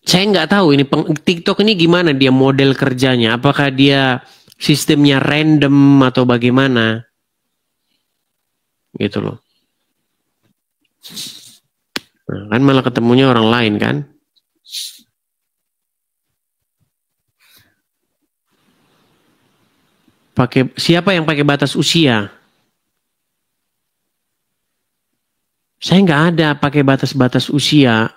Saya nggak tahu ini TikTok ini gimana dia model kerjanya. Apakah dia sistemnya random atau bagaimana? Gitu loh. Nah, kan malah ketemunya orang lain kan? Siapa yang pakai batas usia? Saya nggak ada pakai batas-batas usia.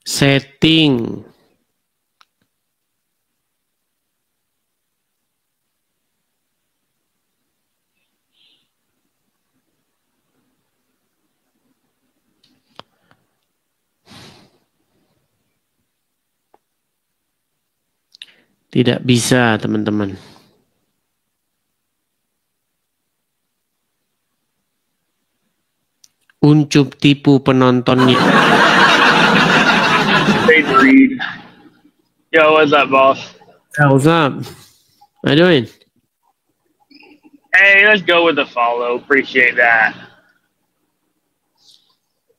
Setting. Tidak bisa, teman-teman. Uncup tipu penontonnya. Yo, what's up, boss? What's up? How you doing? Hey, let's go with the follow. Appreciate that.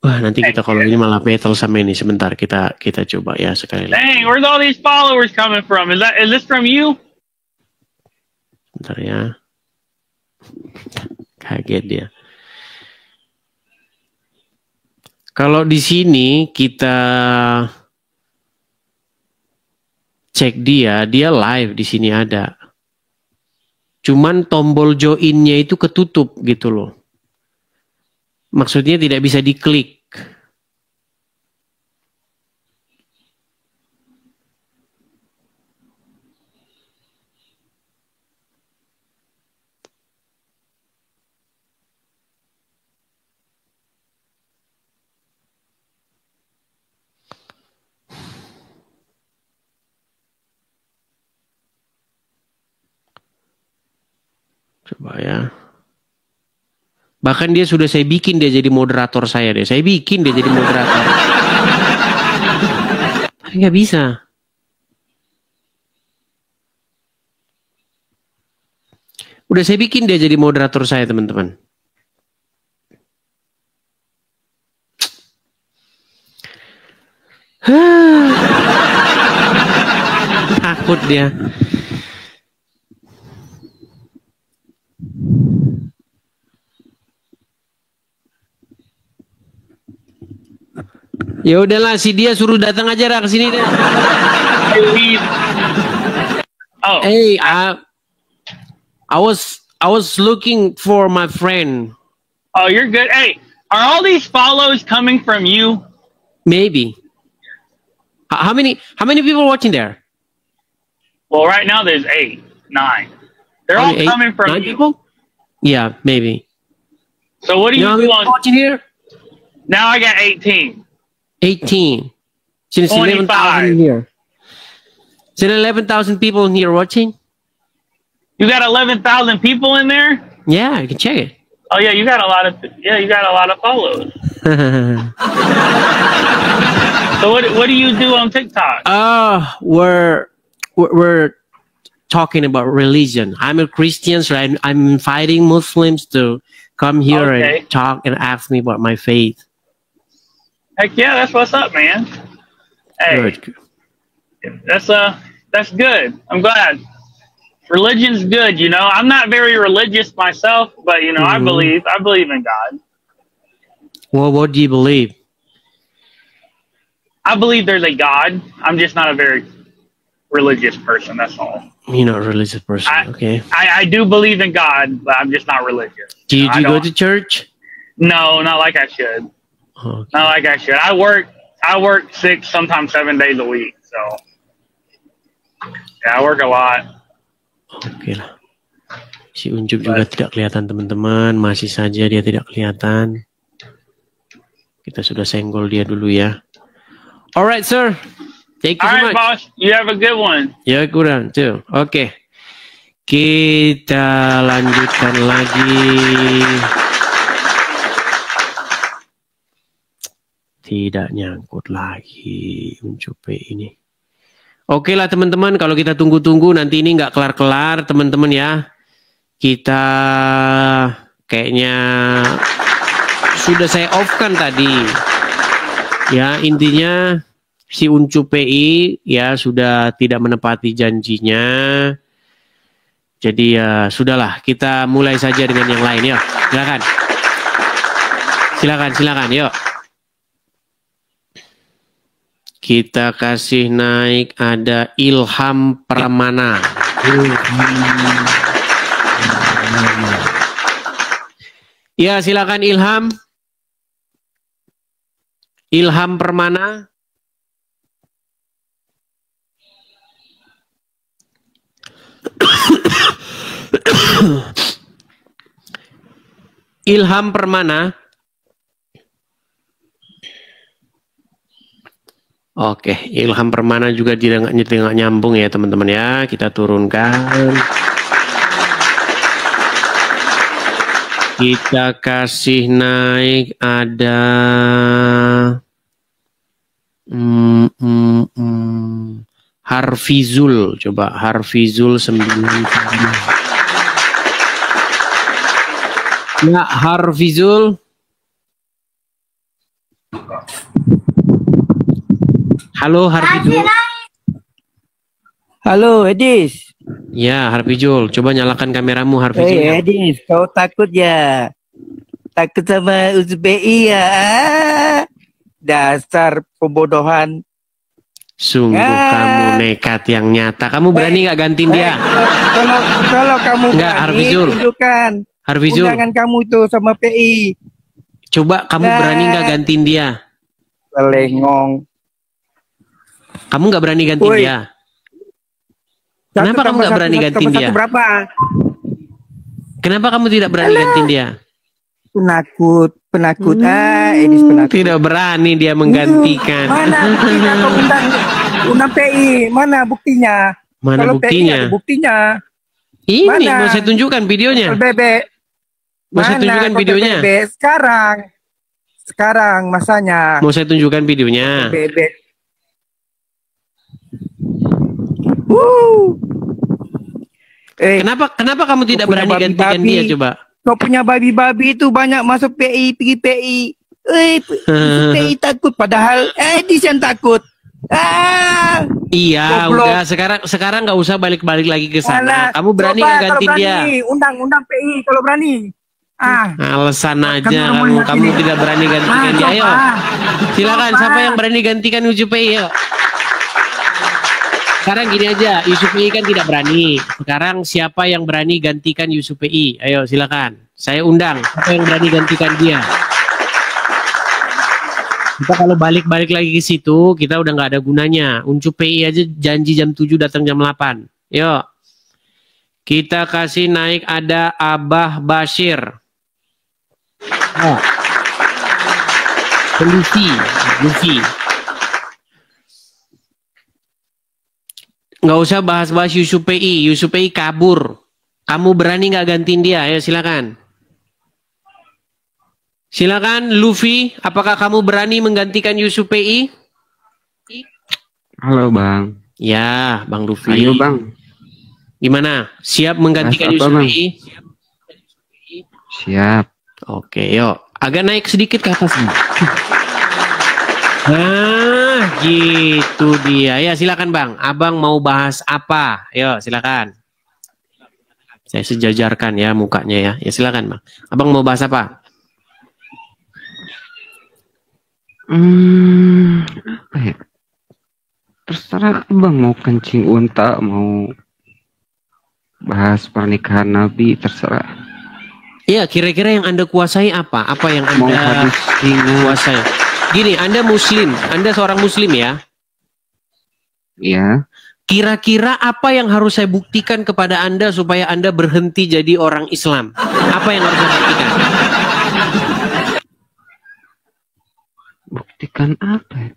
Wah, nanti kita kalau ini malah battle sama ini. Sebentar, kita coba ya sekali lagi. Dang, where's all these followers coming from? Is this from you? Bentar ya. Kaget dia. Kalau di sini kita cek dia live di sini ada. Cuman tombol join-nya itu ketutup gitu loh. Maksudnya tidak bisa diklik. Coba ya. Bahkan dia sudah saya bikin dia jadi moderator saya deh. Saya bikin dia jadi moderator. Tapi nggak bisa. Udah saya bikin dia jadi moderator saya, teman-teman. Takut dia. Ya udahlah, si dia suruh datang aja ke sini deh. Oh. Hey, I was looking for my friend. Oh, you're good. Hey, are all these follows coming from you? Maybe. How many people watching there? Well, right now there's 8, 9. They're all coming from 9 you. people? Yeah, maybe. So what do you do on watching here? Now I got 18. 18. Since 11,000 here. Since 11,000 people in here watching. You got 11,000 people in there? Yeah, you can check it. Oh yeah, you got a lot of followers. So what do you do on TikTok? We're talking about religion. I'm a Christian, so I'm inviting Muslims to come here and talk and ask me about my faith. Heck yeah, that's what's up, man. Hey, that's good. I'm glad. Religion's good, you know. I'm not very religious myself, but you know, I believe in God. Well, what do you believe? I believe there's a God. I'm just not a very religious person. That's all. You're not a religious person, okay? I do believe in God, but I'm just not religious. Do you go to church? No, not like I should. Okay. Not like I should. I work 6, sometimes 7 days a week. So yeah, I work a lot. Oke lah. Si Uncup juga tidak kelihatan, teman-teman. Masih saja dia tidak kelihatan. Kita sudah senggol dia dulu ya. Alright, sir. Thank you so much. Boss. You have a good one. Ya, kurang tuh. Oke. Kita lanjutkan lagi. Tidak nyangkut lagi Uncup ini. Oke lah teman-teman, kalau kita tunggu-tunggu nanti ini nggak kelar-kelar teman-teman ya. Kita kayaknya sudah saya off kan tadi. Ya intinya si Uncup PI ya sudah tidak menepati janjinya. Jadi ya sudahlah, kita mulai saja dengan yang lain ya. Silakan yuk. Kita kasih naik, ada Ilham Permana. Ya, silakan Ilham. Ilham Permana. Ilham Permana. Oke, Ilham Permana juga tidak nyambung ya teman-teman ya. Kita turunkan. Kita kasih naik, ada Harfizul. Coba Harfizul 9. Ya, Harfizul. Halo Harfizul. Halo Edis. Ya, Harfizul, coba nyalakan kameramu Harfizul. Edis, kau takut ya? Takut sama USBI ya? Dasar pembodohan. Sungguh kamu nekat yang nyata. Kamu berani nggak gantiin dia? Kalau kamu nggak, Harfizul. Tunjukkan Harfizul. undangan kamu itu sama PI. Coba kamu berani nggak gantiin dia? Selengong. Kamu nggak berani gantiin dia? Kenapa kamu nggak berani gantiin dia? Berapa? Kenapa kamu tidak berani gantiin dia? Penakut. Edis penakut. Tidak berani dia menggantikan. Mana buktinya kau undang PI? Mana buktinya? Mana kalau buktinya? PI ada buktinya. Ini mana? mau saya tunjukkan videonya. Bebek. Mau saya tunjukkan videonya. Bebek? Sekarang masanya. Mau saya tunjukkan videonya. Bebek. Kenapa kamu tidak berani gantikan dia coba? Kau punya babi-babi itu banyak masuk PI, pergi PI. PI takut padahal Edis yang takut. Iya, goblok. udah sekarang nggak usah balik-balik lagi ke sana. Kamu berani nggak ganti dia? Undang PI kalau berani. Alasan aja kamu tidak berani gantikan dia. Ayo, silakan. Siapa yang berani gantikan Yusuf PI? Yuk. Sekarang gini aja, Yusuf PI kan tidak berani. Sekarang siapa yang berani gantikan Yusuf PI? Ayo silakan. Saya undang. Siapa yang berani gantikan dia? Kita kalau balik-balik lagi ke situ, kita udah nggak ada gunanya. Yusuf PI aja janji jam 7 datang jam 8. Yuk. Kita kasih naik ada Abah Bashir. Luffy. Nggak usah bahas-bahas Yusuf PI. Yusuf PI kabur. Kamu berani nggak gantiin dia? Ayo silakan. Silakan Luffy. Apakah kamu berani menggantikan Yusuf PI? Halo Bang. Ya, Bang Luffy. Ayo Bang. Gimana? Siap menggantikan Yusuf PI? Siap. Oke, yuk. Agak naik sedikit ke atas. Nah, gitu dia. Ya, silakan Bang. Abang mau bahas apa? Yo, silakan. Saya sejajarkan ya mukanya ya. Ya, silakan Bang. Abang mau bahas apa? Apa ya? Terserah Bang, mau kencing unta, mau bahas pernikahan Nabi, terserah. Iya, kira-kira yang Anda kuasai apa? Apa yang Anda kuasai? Gini, Anda Muslim, Anda seorang Muslim ya? Iya. Kira-kira apa yang harus saya buktikan kepada Anda supaya Anda berhenti jadi orang Islam? Apa yang harus saya buktikan? Buktikan apa?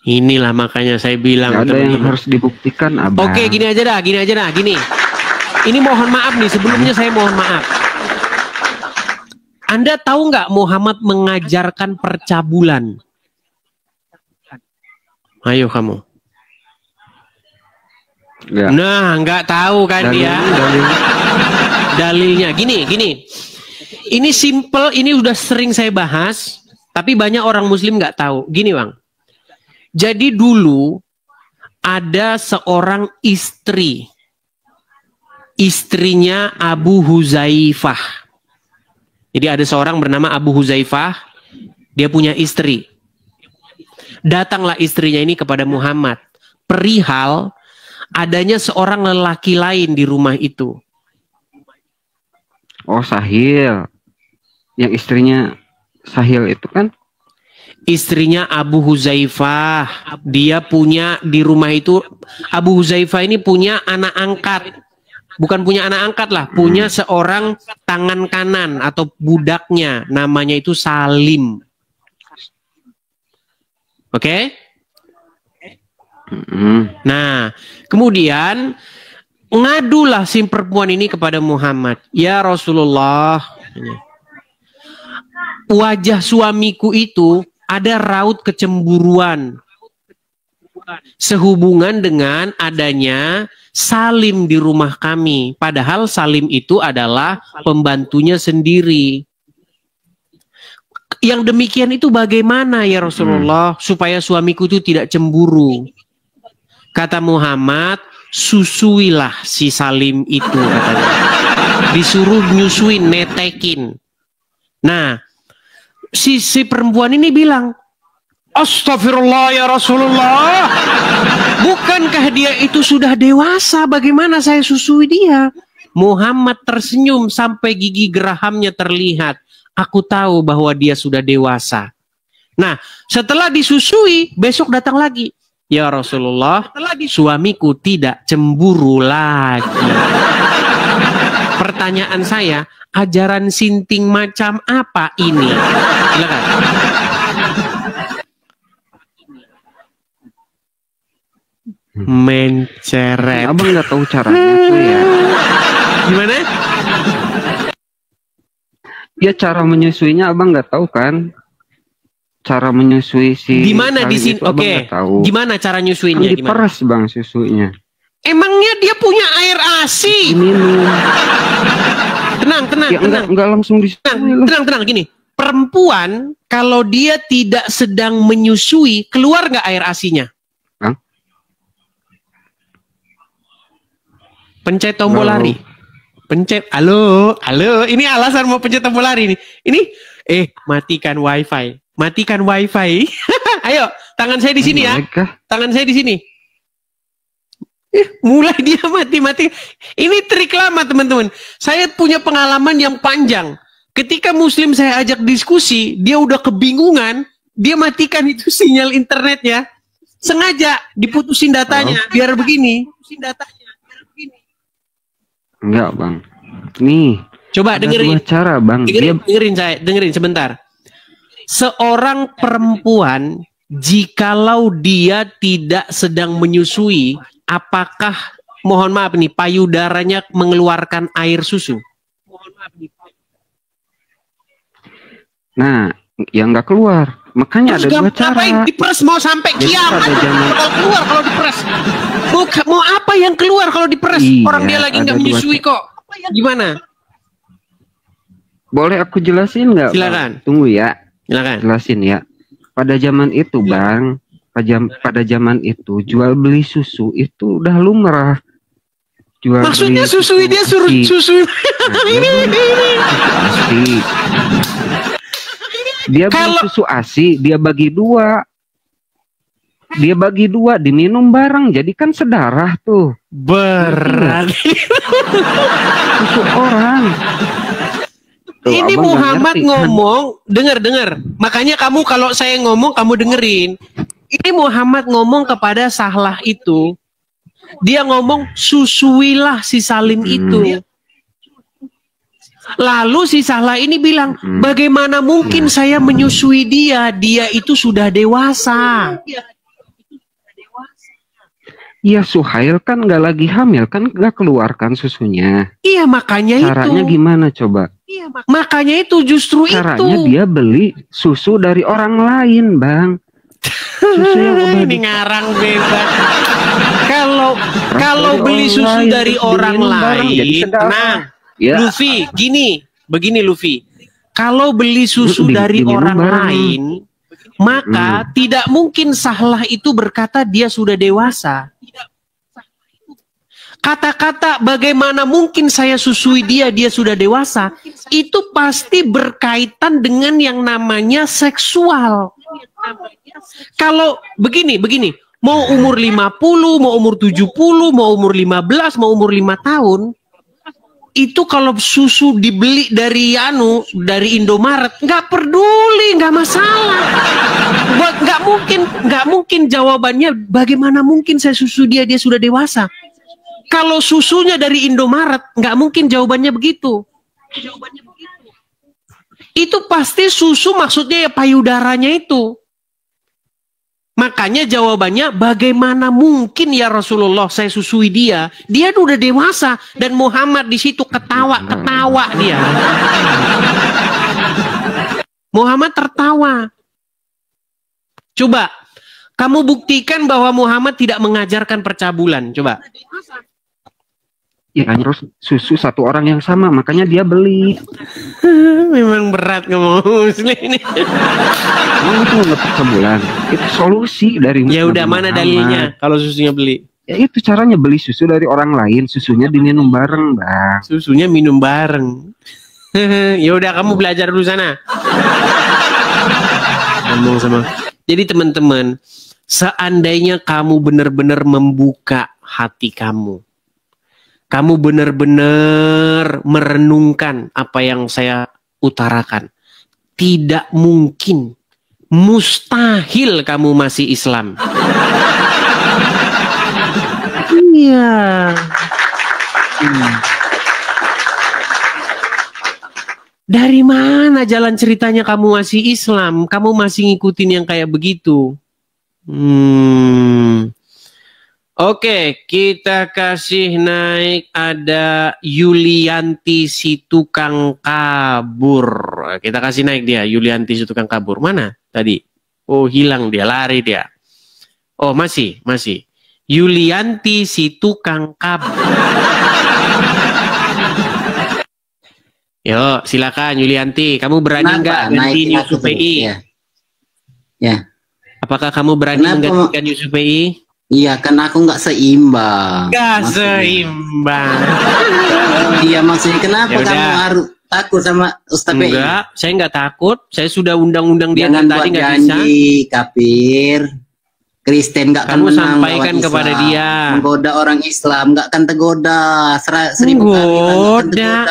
Inilah makanya saya bilang. Gak ada yang harus dibuktikan, Abang. Oke, gini aja dah. Ini mohon maaf nih, sebelumnya saya mohon maaf. Anda tahu nggak Muhammad mengajarkan percabulan? Ayo kamu. Ya. Nah, nggak tahu kan dia. Dalilnya gini. Ini simple, ini udah sering saya bahas, tapi banyak orang Muslim nggak tahu. Gini Bang. Jadi dulu ada seorang istri. Istrinya Abu Huzaifah. Jadi ada seorang bernama Abu Huzaifah, dia punya istri. Datanglah istrinya ini kepada Muhammad, perihal adanya seorang lelaki lain di rumah itu. Oh, Sahil. Yang istrinya Sahil itu kan? Istrinya Abu Huzaifah. Dia punya di rumah itu, Abu Huzaifah ini punya anak angkat. Bukan punya anak angkat lah, punya seorang tangan kanan atau budaknya, namanya itu Salim. Oke? Nah, kemudian ngadulah si perempuan ini kepada Muhammad. Ya Rasulullah, wajah suamiku itu ada raut kecemburuan sehubungan dengan adanya Salim di rumah kami. Padahal Salim itu adalah pembantunya sendiri. Yang demikian itu bagaimana ya Rasulullah supaya suamiku itu tidak cemburu? Kata Muhammad, susuilah si Salim itu katanya. Disuruh nyusuin, netekin. Nah, si perempuan ini bilang, Astagfirullah ya Rasulullah. Bukankah dia itu sudah dewasa? Bagaimana saya susui dia? Muhammad tersenyum sampai gigi gerahamnya terlihat. Aku tahu bahwa dia sudah dewasa. Nah, setelah disusui, besok datang lagi. Ya Rasulullah, suamiku tidak cemburu lagi. Pertanyaan saya, ajaran sinting macam apa ini? Silakan. Menceret. Abang nggak tahu caranya tuh ya. Gimana? Ya cara menyusuinya abang nggak tahu kan? Cara menyusui si. Di mana di sini? Oke. Gimana cara nyusuinya? Kan diperes bang susunya. Emangnya dia punya air ASI? Minum. Tenang. Ya, enggak langsung tenang gini. Perempuan kalau dia tidak sedang menyusui, keluar nggak air ASI-nya? Pencet tombol lari. Pencet. Halo. Ini alasan mau pencet tombol lari nih. Ini matikan wifi. Matikan wifi. Ayo, tangan saya di sini ya. Tangan saya di sini. Mulai dia mati. Ini trik lama teman-teman. Saya punya pengalaman yang panjang. Ketika Muslim saya ajak diskusi, dia udah kebingungan, dia matikan itu sinyal internetnya. Sengaja diputusin datanya biar begini. Enggak bang. Nih. Coba dengerin. Cara bang. Dengerin sebentar. Seorang perempuan, jikalau dia tidak sedang menyusui, apakah, mohon maaf nih, payudaranya mengeluarkan air susu? Nah, yang nggak keluar. Makanya ada dua cara. Ngapain diperes mau sampai kiamat? Kalau keluar kalau diperes. Mau apa yang keluar kalau diperes? Iya, orang dia lagi nggak menyusui kok. Gimana? Boleh aku jelasin nggak? Silakan. Tunggu ya. Silakan. Jelasin ya. Pada zaman itu bang, pada zaman itu jual beli susu itu udah lumrah. Maksudnya susui dia suruh susui. Asli. Dia beli susu ASI, dia bagi dua. Dia bagi dua, diminum bareng, jadi kan sedarah tuh. Berat. Susu orang. Tuh, ini Muhammad ngomong, dengar. Makanya kamu kalau saya ngomong, kamu dengerin. Ini Muhammad ngomong kepada Sahlah itu. Dia ngomong, susuilah si Salim itu. Lalu si Sahlah ini bilang, bagaimana mungkin saya menyusui dia? Dia itu sudah dewasa. Iya, Suhail kan nggak lagi hamil, kan nggak keluarkan susunya. Iya, makanya caranya itu. Gimana coba? Iya, makanya itu justru caranya dia beli susu dari orang lain, bang. Susu yang udah ini ngarang bebas. Kalau beli susu dari orang lain, tenang. Ya. Luffy, begini Luffy. Kalau beli susu dari orang lain, maka tidak mungkin Sahlah itu berkata dia sudah dewasa. Kata-kata bagaimana mungkin saya susui dia sudah dewasa, itu pasti berkaitan dengan yang namanya seksual. Kalau begini, mau umur 50, mau umur 70, mau umur 15, mau umur 5 tahun, itu kalau susu dibeli dari Indomaret, nggak peduli, nggak masalah. Nggak mungkin jawabannya bagaimana mungkin saya susu dia sudah dewasa. Kalau susunya dari Indomaret, nggak mungkin jawabannya begitu. Itu pasti susu maksudnya ya payudaranya itu. Makanya jawabannya, bagaimana mungkin ya Rasulullah saya susui dia? Dia udah dewasa. Dan Muhammad di situ ketawa dia. Muhammad tertawa. Coba, kamu buktikan bahwa Muhammad tidak mengajarkan percabulan. Coba. Ya harus susu satu orang yang sama, makanya dia beli. Memang berat ngomong muslim ini. Emang itu nggak sebulan. Itu solusi dari. Ya udah, mana dalilnya kalau susunya beli? Ya itu caranya, beli susu dari orang lain, susunya diminum bareng, Bang. Susunya minum bareng. Ya udah, kamu belajar dulu sana. Ngomong sama. Jadi teman-teman, seandainya kamu benar-benar membuka hati kamu, kamu benar-benar merenungkan apa yang saya utarakan, tidak mungkin, mustahil kamu masih Islam. Iya. Dari mana jalan ceritanya kamu masih Islam? Kamu masih ngikutin yang kayak begitu? Oke, kita kasih naik, ada Yulianti si tukang kabur. Kita kasih naik dia, Yulianti si tukang kabur. Mana tadi? Oh, hilang dia, lari dia. Oh, masih. Yulianti si tukang kabur. Yo, silakan Yulianti. Kamu berani nggak ganti Yusuf PI? Ya. Apakah kamu berani menggantikan Yusuf PI? Iya, kan aku nggak seimbang. Nggak seimbang. Iya, maksudnya kenapa kamu harus takut sama Ustaz PI? Enggak, saya nggak takut. Saya sudah undang-undang dia tadi nggak bisa. Kafir, Kristen nggak akan menang. Sampaikan kepada dia. Menggoda orang Islam nggak akan tergoda. 1000 kali akan tergoda.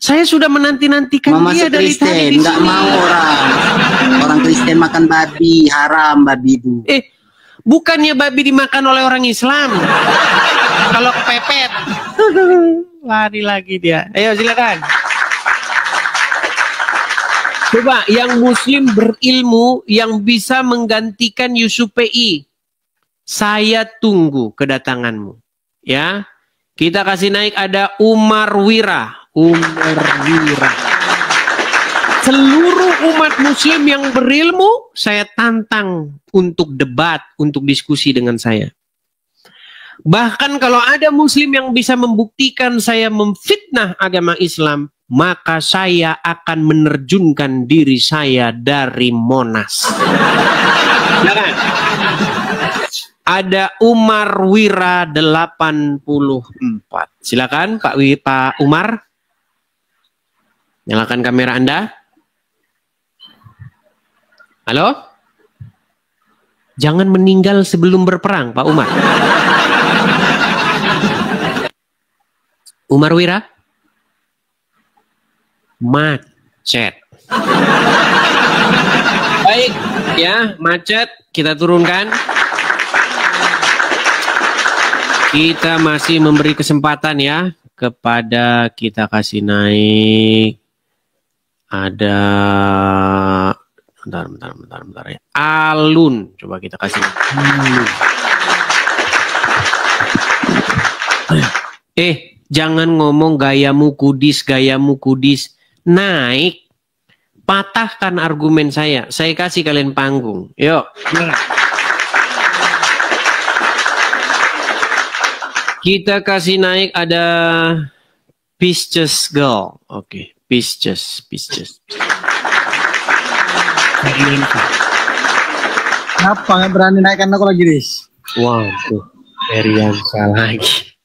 Saya sudah menanti-nantikan dia dari tadi. Nggak mau orang Kristen makan babi, haram babi itu. Bukannya babi dimakan oleh orang Islam. Kalau kepepet. Lari lagi dia. Ayo silakan. Coba yang muslim berilmu yang bisa menggantikan Yusuf PI. Saya tunggu kedatanganmu. Ya. Kita kasih naik, ada Umar Wira. Seluruh umat muslim yang berilmu, saya tantang untuk debat, untuk diskusi dengan saya. Bahkan kalau ada muslim yang bisa membuktikan saya memfitnah agama Islam, maka saya akan menerjunkan diri saya dari Monas. Ada Umar Wira 84. Silakan Pak Umar. Nyalakan kamera Anda. Halo? Jangan meninggal sebelum berperang, Pak Umar. Umar Wira? Macet. Baik, ya, macet. Kita turunkan. Kita masih memberi kesempatan ya kepada, kita kasih naik. Ada bentar ya. Alun, coba kita kasih. Jangan ngomong gayamu kudis. Naik, patahkan argumen saya. Saya kasih kalian panggung. Yuk. Kita kasih naik, ada Pisces Girl. Oke, Pisces. Kenapa nggak berani naikkan aku lagi, Riz? Wow, tuh Heriansa lagi.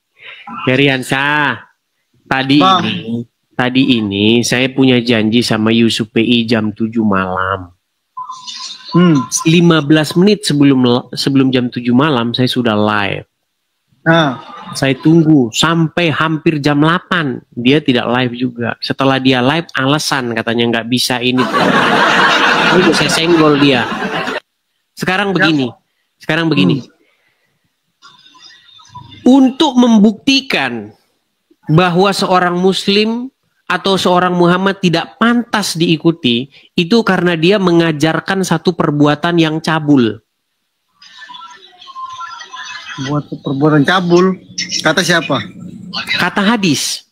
Heriansa, tadi ini saya punya janji sama Yusuf PI jam 7 malam. 15 menit sebelum jam 7 malam saya sudah live. Saya tunggu sampai hampir jam 8. Dia tidak live juga. Setelah dia live, alasan katanya nggak bisa ini. Lalu saya senggol dia. Sekarang begini. Untuk membuktikan bahwa seorang Muslim atau seorang Muhammad tidak pantas diikuti, itu karena dia mengajarkan satu perbuatan yang cabul. Buat perbuatan cabul, kata siapa? Kata hadis.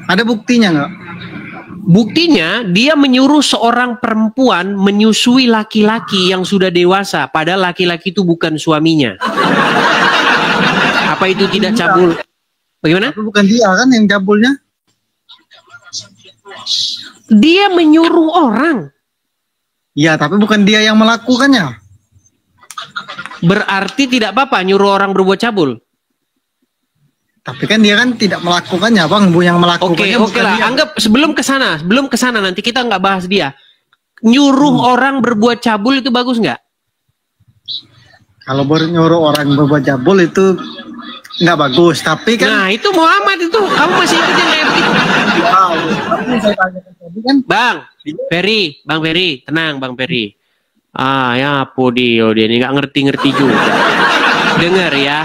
Ada buktinya nggak? Buktinya dia menyuruh seorang perempuan menyusui laki-laki yang sudah dewasa, padahal laki-laki itu bukan suaminya. Apa itu tidak cabul? Bagaimana? Tapi bukan dia kan yang cabulnya? Dia menyuruh orang. Ya, tapi bukan dia yang melakukannya. Berarti tidak apa-apa nyuruh orang berbuat cabul. Tapi kan dia kan tidak melakukannya, Bang. Bu yang melakukannya. Oke lah. Dia. Anggap sebelum ke sana nanti kita nggak bahas dia. Nyuruh orang berbuat cabul itu bagus nggak? Kalau nyuruh orang berbuat cabul itu nggak bagus, tapi kan. Nah itu Muhammad itu, kamu masih ikutin kayak begitu. Tapi saya tanya tadi kan. Bang Ferry, tenang Bang Ferry. Ya dia ini nggak ngerti juga. Dengar ya,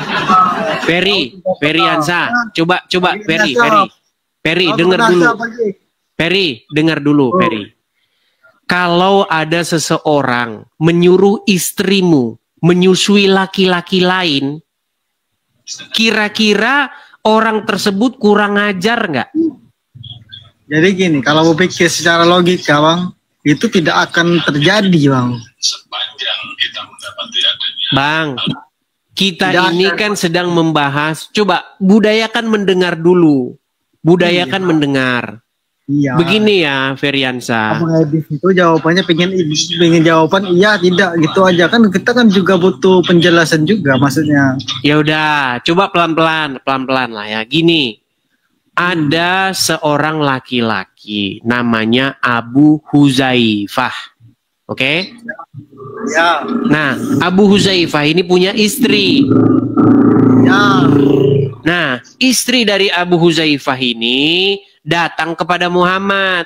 Ferry Hansa, coba Ferry dengar dulu. Ferry dengar dulu, Ferry. Kalau ada seseorang menyuruh istrimu menyusui laki-laki lain, kira-kira orang tersebut kurang ajar nggak? Jadi gini, kalau berpikir secara logika, Bang, itu tidak akan terjadi, Bang. Bang, kita ini kan sedang membahas, coba budayakan mendengar dulu. Budayakan mendengar. Iya. Begini ya, Feryansa. Abang Edis itu jawabannya pengen jawaban iya tidak gitu aja kan, kita kan juga butuh penjelasan juga maksudnya. Ya udah, coba pelan-pelan lah ya. Gini, ada seorang laki-laki namanya Abu Huzaifah, oke? Ya. Nah, Abu Huzaifah ini punya istri. Ya. Nah, istri dari Abu Huzaifah ini datang kepada Muhammad,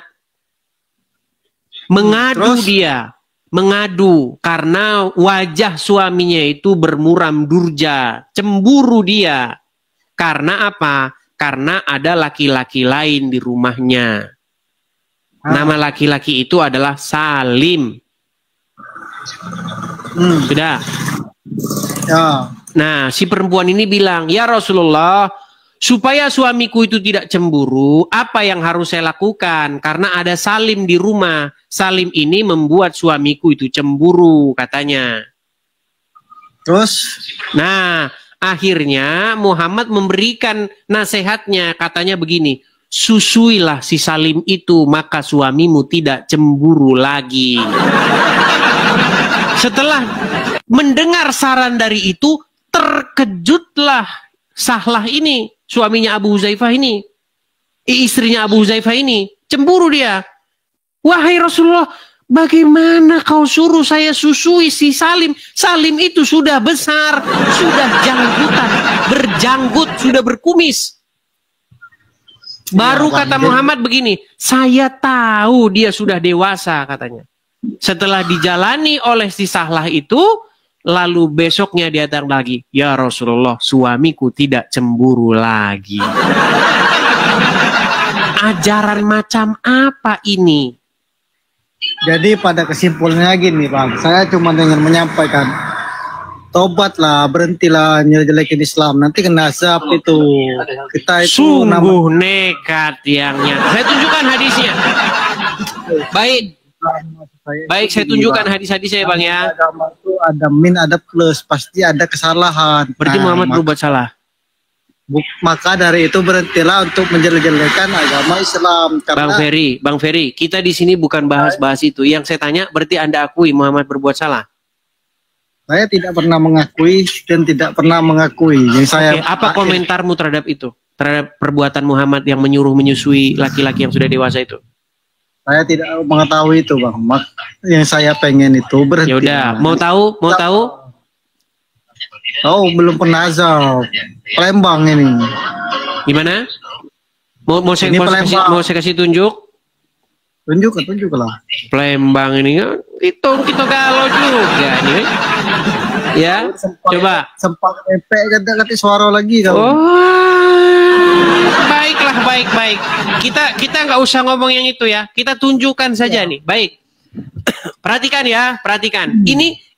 mengadu karena wajah suaminya itu bermuram durja, cemburu dia. Karena apa? Karena ada laki-laki lain di rumahnya. Nama laki-laki itu adalah Salim. Sudah. Ya. Nah, si perempuan ini bilang, "Ya Rasulullah, supaya suamiku itu tidak cemburu, apa yang harus saya lakukan? Karena ada Salim di rumah. Salim ini membuat suamiku itu cemburu," katanya. Terus? Nah, akhirnya Muhammad memberikan nasihatnya, katanya begini, "Susuilah si Salim itu, maka suamimu tidak cemburu lagi." Setelah mendengar saran dari itu, terkejutlah Sahlah ini, suaminya Abu Huzaifah ini, istrinya Abu Huzaifah ini, cemburu dia. "Wahai Rasulullah, bagaimana kau suruh saya susui si Salim? Salim itu sudah besar, sudah janggutan, berjanggut, sudah berkumis." Baru kata Muhammad begini, "Saya tahu dia sudah dewasa," katanya. Setelah dijalani oleh si Sahlah itu, lalu besoknya dia datang lagi, "Ya Rasulullah, suamiku tidak cemburu lagi." Ajaran macam apa ini? Jadi pada kesimpulannya gini, Bang, saya cuma ingin menyampaikan, tobatlah, berhentilah nyelekin Islam, nanti kena azab itu. Kita itu sungguh nekat yang nyata. Saya tunjukkan hadisnya. Baik, saya tunjukkan hadis-hadisnya ya, Bang ya. Agama itu ada min, ada plus, pasti ada kesalahan. Berarti Muhammad berbuat salah. Maka dari itu berhentilah untuk menjelek-jelekan agama Islam. Karena Bang Ferry, kita di sini bukan bahas-bahas itu. Yang saya tanya, berarti Anda akui Muhammad berbuat salah? Saya tidak pernah mengakui dan tidak pernah mengakui. Yang apa komentarmu terhadap itu? Terhadap perbuatan Muhammad yang menyuruh menyusui laki-laki yang sudah dewasa itu? Saya tidak mengetahui itu, Bang. Yang saya pengen itu berhenti. Ya udah, mau tahu? Oh, belum pernah azab. Palembang ini. Gimana? Mau saya kasih tunjuk? Tunjuk lah. Palembang ini kan itu kita galau juga nih. Ya, coba. Sempat kata suara lagi kalau. Oh. Baik. Kita nggak usah ngomong yang itu ya. Kita tunjukkan saja nih. Baik. Perhatikan.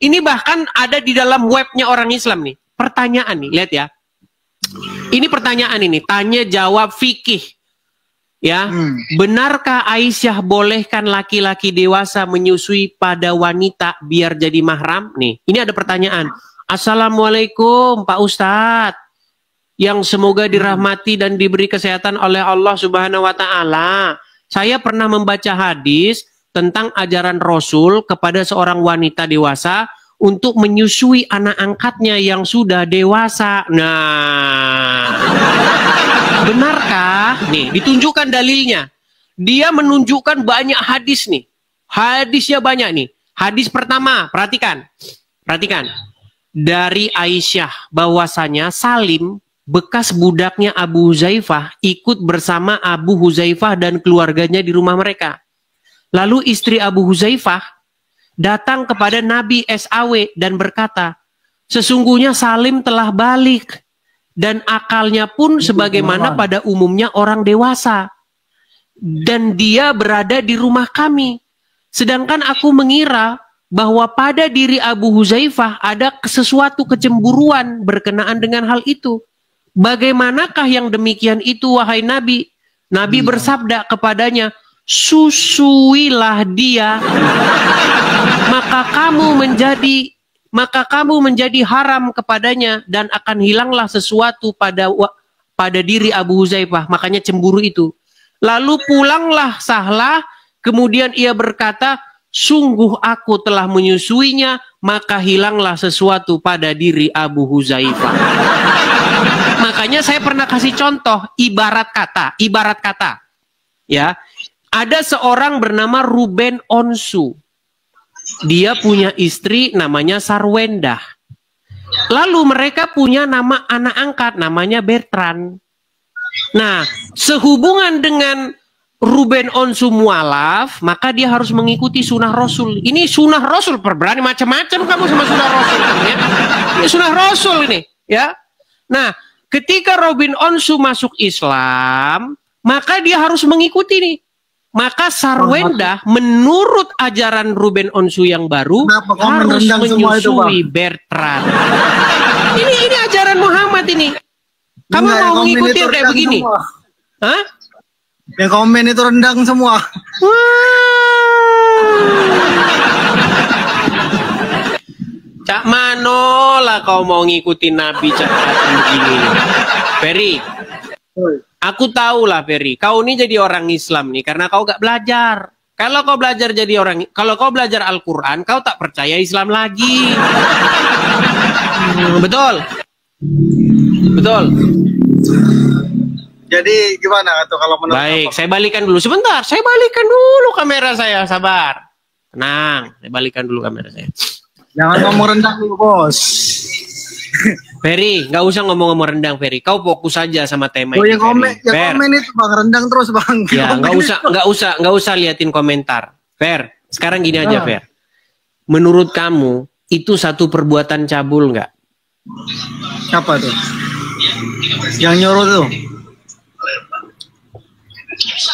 Ini bahkan ada di dalam webnya orang Islam nih. Pertanyaan nih, lihat ya. Ini pertanyaan ini, tanya jawab fikih. Ya, benarkah Aisyah bolehkan laki-laki dewasa menyusui pada wanita biar jadi mahram? Nih, ini ada pertanyaan. "Assalamualaikum Pak Ustadz. yang semoga dirahmati dan diberi kesehatan oleh Allah Subhanahu wa taala. Saya pernah membaca hadis tentang ajaran Rasul kepada seorang wanita dewasa untuk menyusui anak angkatnya yang sudah dewasa. Nah, benarkah? Nih, ditunjukkan dalilnya. Dia menunjukkan banyak hadis nih. Hadisnya banyak nih. Hadis pertama, perhatikan. Perhatikan. Dari Aisyah bahwasanya Salim, bekas budaknya Abu Huzaifah, ikut bersama Abu Huzaifah dan keluarganya di rumah mereka. Lalu istri Abu Huzaifah datang kepada Nabi SAW dan berkata, sesungguhnya Salim telah balik dan akalnya pun sebagaimana pada umumnya orang dewasa. Dan dia berada di rumah kami. Sedangkan aku mengira bahwa pada diri Abu Huzaifah ada sesuatu kecemburuan berkenaan dengan hal itu. Bagaimanakah yang demikian itu, wahai Nabi? Nabi bersabda kepadanya, susuilah dia, maka kamu menjadi haram kepadanya dan akan hilanglah sesuatu pada diri Abu Huzaifah, makanya cemburu itu. Lalu pulanglah Sahlah, kemudian ia berkata, sungguh aku telah menyusuinya, maka hilanglah sesuatu pada diri Abu Huzaifah. Makanya saya pernah kasih contoh ibarat kata. Ya, ada seorang bernama Ruben Onsu. Dia punya istri namanya Sarwendah. Lalu mereka punya nama anak angkat namanya Bertrand. Nah, sehubungan dengan Ruben Onsu mualaf, maka dia harus mengikuti sunnah Rasul. Ini sunnah Rasul, berani macam-macam kamu sama sunnah Rasul. Ya? Ini sunnah Rasul ini, ya. Nah, ketika Ruben Onsu masuk Islam, maka dia harus mengikuti nih. Maka Sarwendah menurut ajaran Ruben Onsu yang baru harus menyusui Bertrand. Ini ajaran Muhammad ini. Kamu mau mengikuti kayak begini? Hah? Yang komen itu rendang semua. Cak mano lah kau mau ngikutin Nabi cak begini. Ferry, aku tahu lah Ferry, kau ini jadi orang Islam nih karena kau gak belajar. Kalau kau belajar kalau kau belajar Al-Quran, kau tak percaya Islam lagi. Betul. Betul. Jadi gimana tuh kalau menurut Baik, saya balikan dulu sebentar. Saya balikan dulu kamera saya, sabar. Tenang, saya balikan dulu kamera saya. Jangan ngomong rendang dulu, Bos. Ferry, nggak usah ngomong-ngomong rendang, Ferry. Kau fokus saja sama tema ini. Yang komen itu Bang, rendang terus Bang. Ya, nggak usah liatin komentar. Fer, sekarang gini aja, Fer. Menurut kamu itu satu perbuatan cabul nggak? Apa tuh? Yang nyuruh tuh?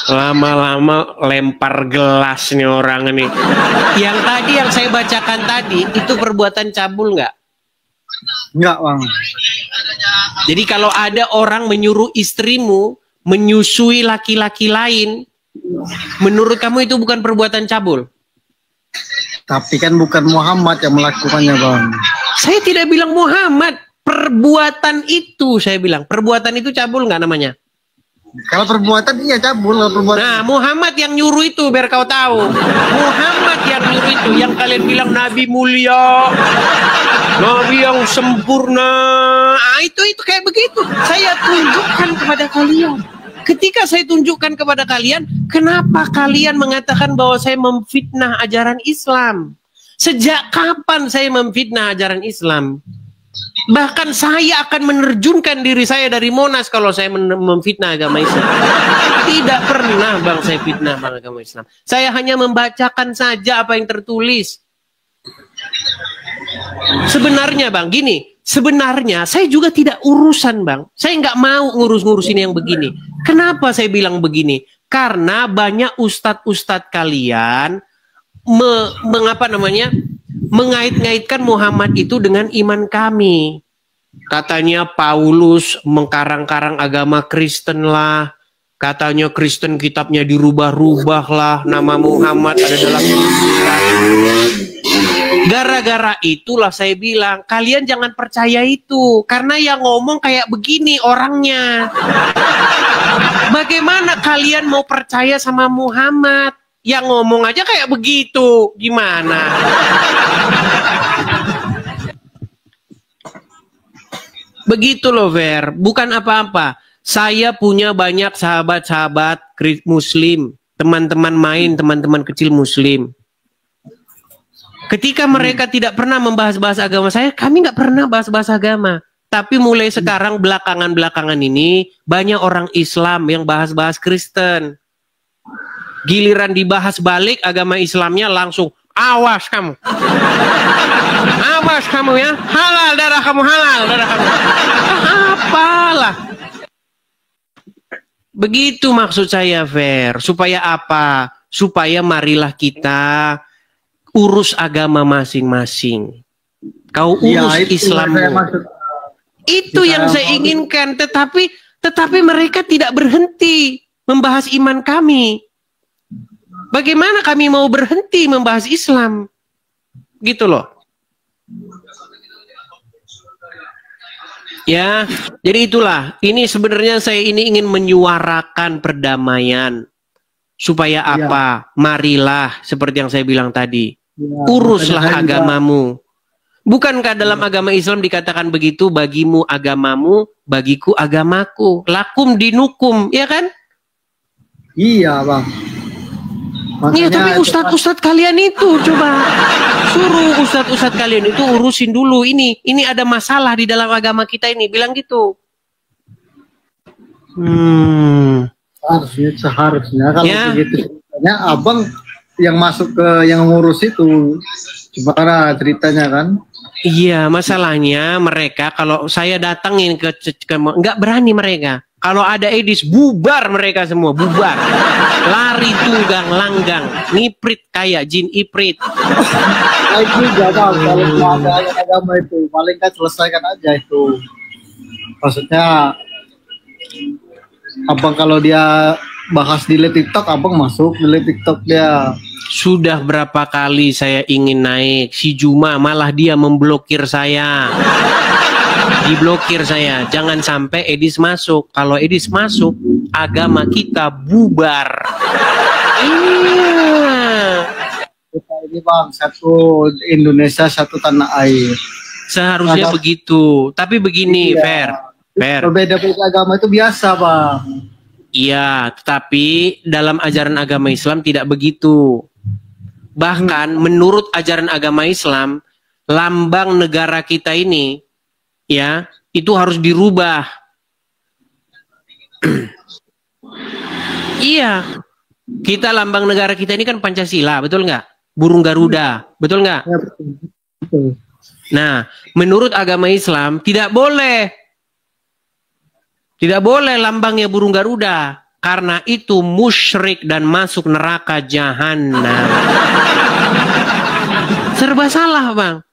Lama-lama lempar gelas nih orang ini. Yang tadi yang saya bacakan tadi itu perbuatan cabul nggak? Nggak, Bang. Jadi kalau ada orang menyuruh istrimu menyusui laki-laki lain, menurut kamu itu bukan perbuatan cabul? Tapi kan bukan Muhammad yang melakukannya, Bang. Saya tidak bilang Muhammad. Perbuatan itu saya bilang. Perbuatan itu cabul nggak namanya? Kalau perbuatan iya cabul. Perbuatan. Nah, Muhammad yang nyuruh itu biar kau tahu. Muhammad yang nyuruh itu, yang kalian bilang Nabi mulia, Nabi yang sempurna. Itu kayak begitu. Saya tunjukkan kepada kalian. Ketika saya tunjukkan kepada kalian, kenapa kalian mengatakan bahwa saya memfitnah ajaran Islam? Sejak kapan saya memfitnah ajaran Islam? Bahkan saya akan menerjunkan diri saya dari Monas kalau saya memfitnah agama Islam. Tidak pernah Bang saya fitnah agama Islam. Saya hanya membacakan saja apa yang tertulis. Sebenarnya Bang, gini. Sebenarnya saya juga tidak urusan Bang. Saya nggak mau ngurus-ngurusin yang begini. Kenapa saya bilang begini? Karena banyak ustadz-ustadz kalian mengait-ngaitkan Muhammad itu dengan iman kami. Katanya Paulus mengkarang-karang agama Kristen lah. Katanya Kristen kitabnya dirubah-rubah lah, nama Muhammad ada dalam surat. Gara-gara itulah saya bilang, kalian jangan percaya itu. Karena yang ngomong kayak begini orangnya. Bagaimana kalian mau percaya sama Muhammad? Yang ngomong aja kayak begitu. Gimana? Begitu loh, Ver. Bukan apa-apa. Saya punya banyak sahabat-sahabat Muslim, teman-teman main, teman-teman kecil Muslim. Ketika mereka tidak pernah membahas-bahas agama saya, kami nggak pernah bahas-bahas agama. Tapi mulai sekarang belakangan-belakangan ini banyak orang Islam yang bahas-bahas Kristen. Giliran dibahas balik agama Islamnya langsung awas kamu. Awas kamu ya, halal darah kamu, halal darah kamu. Apalah. Begitu maksud saya, Ver. Supaya apa? Supaya marilah kita urus agama masing-masing. Kau urus Islammu. Itu yang saya inginkan. Tetapi mereka tidak berhenti membahas iman kami. Bagaimana kami mau berhenti membahas Islam? Gitu loh. Ya, jadi itulah. Ini sebenarnya saya ini ingin menyuarakan perdamaian. Supaya apa? Marilah, seperti yang saya bilang tadi. Uruslah agamamu. Bukankah dalam agama Islam dikatakan begitu? Bagimu agamamu, bagiku agamaku. Lakum dinukum, ya kan? Iya, Bang. Iya, tapi ustadz-ustadz kalian itu coba suruh ustadz-ustadz kalian itu urusin dulu ini ada masalah di dalam agama kita ini, bilang gitu. Seharusnya kalau begitu ceritanya abang yang masuk ke yang ngurus itu gimana ceritanya kan? Iya, masalahnya mereka kalau saya datangin ke nggak berani mereka. Kalau ada Edis, bubar mereka semua, bubar. Lari tunggang langgang, ngiprit kayak jin iprit. Baik juga Bang, kalau ada yang agama itu, paling kan selesaikan aja itu. Maksudnya, abang kalau dia bahas di TikTok, abang masuk di TikTok dia. Sudah berapa kali saya ingin naik, si Juma malah dia memblokir saya. Diblokir saya, jangan sampai Edis masuk. Kalau Edis masuk, agama kita bubar. Iya. Kita ini Bang, satu Indonesia, satu tanah air. Seharusnya begitu. Tapi begini, Fer. Berbeda-beda agama itu biasa, Bang. Iya, tetapi dalam ajaran agama Islam tidak begitu. Bahkan menurut ajaran agama Islam, lambang negara kita ini ya, itu harus dirubah. Iya, kita lambang negara kita ini kan Pancasila, betul nggak? Burung Garuda, betul nggak? Ya, betul. Nah, menurut agama Islam tidak boleh lambangnya burung Garuda, karena itu musyrik dan masuk neraka jahanam. Serba salah, Bang.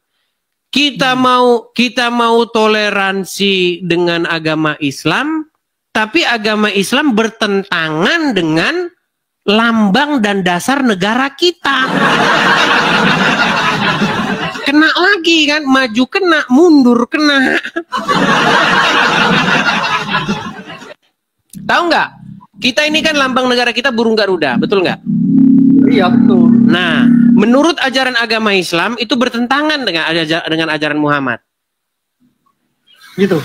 Kita mau toleransi dengan agama Islam, tapi agama Islam bertentangan dengan lambang dan dasar negara kita. Kena lagi kan, maju kena, mundur kena. Tahu nggak? Kita ini kan lambang negara kita burung Garuda, betul nggak? Iya, betul. Nah, menurut ajaran agama Islam itu bertentangan dengan ajaran Muhammad. Gitu.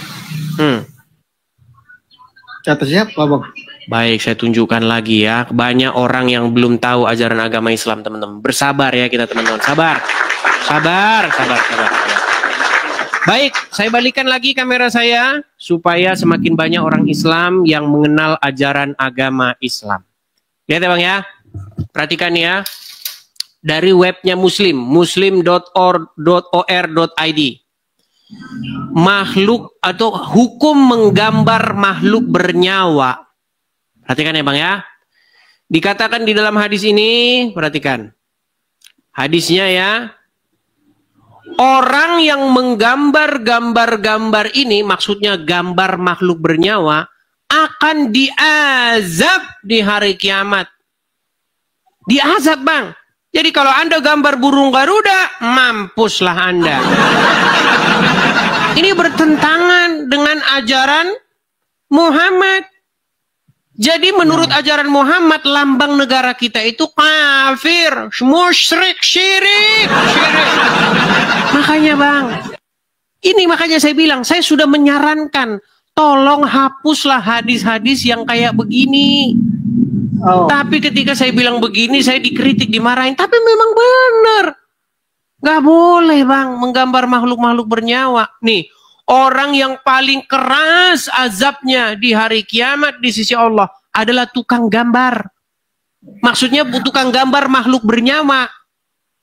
Kata siapa, Bang? Baik, saya tunjukkan lagi ya. Banyak orang yang belum tahu ajaran agama Islam, teman-teman. Bersabar ya kita, teman-teman. Sabar. Baik, saya balikan lagi kamera saya supaya semakin banyak orang Islam yang mengenal ajaran agama Islam. Lihat ya, Bang ya. Perhatikan ya. Dari webnya Muslim, muslim.or.id. Makhluk atau hukum menggambar makhluk bernyawa. Perhatikan ya, Bang ya. Dikatakan di dalam hadis ini, perhatikan. Hadisnya ya. Orang yang menggambar gambar-gambar ini, maksudnya gambar makhluk bernyawa, akan diazab di hari kiamat. Diazab, Bang. Jadi kalau Anda gambar burung Garuda, mampuslah Anda. Ini bertentangan dengan ajaran Muhammad. Jadi menurut ajaran Muhammad, lambang negara kita itu kafir, musyrik, syirik. Makanya Bang, ini makanya saya bilang, saya sudah menyarankan, tolong hapuslah hadis-hadis yang kayak begini. Tapi ketika saya bilang begini, saya dikritik, dimarahin. Tapi memang benar. Gak boleh Bang, menggambar makhluk-makhluk bernyawa. Nih, orang yang paling keras azabnya di hari kiamat di sisi Allah adalah tukang gambar. Maksudnya tukang gambar makhluk bernyawa.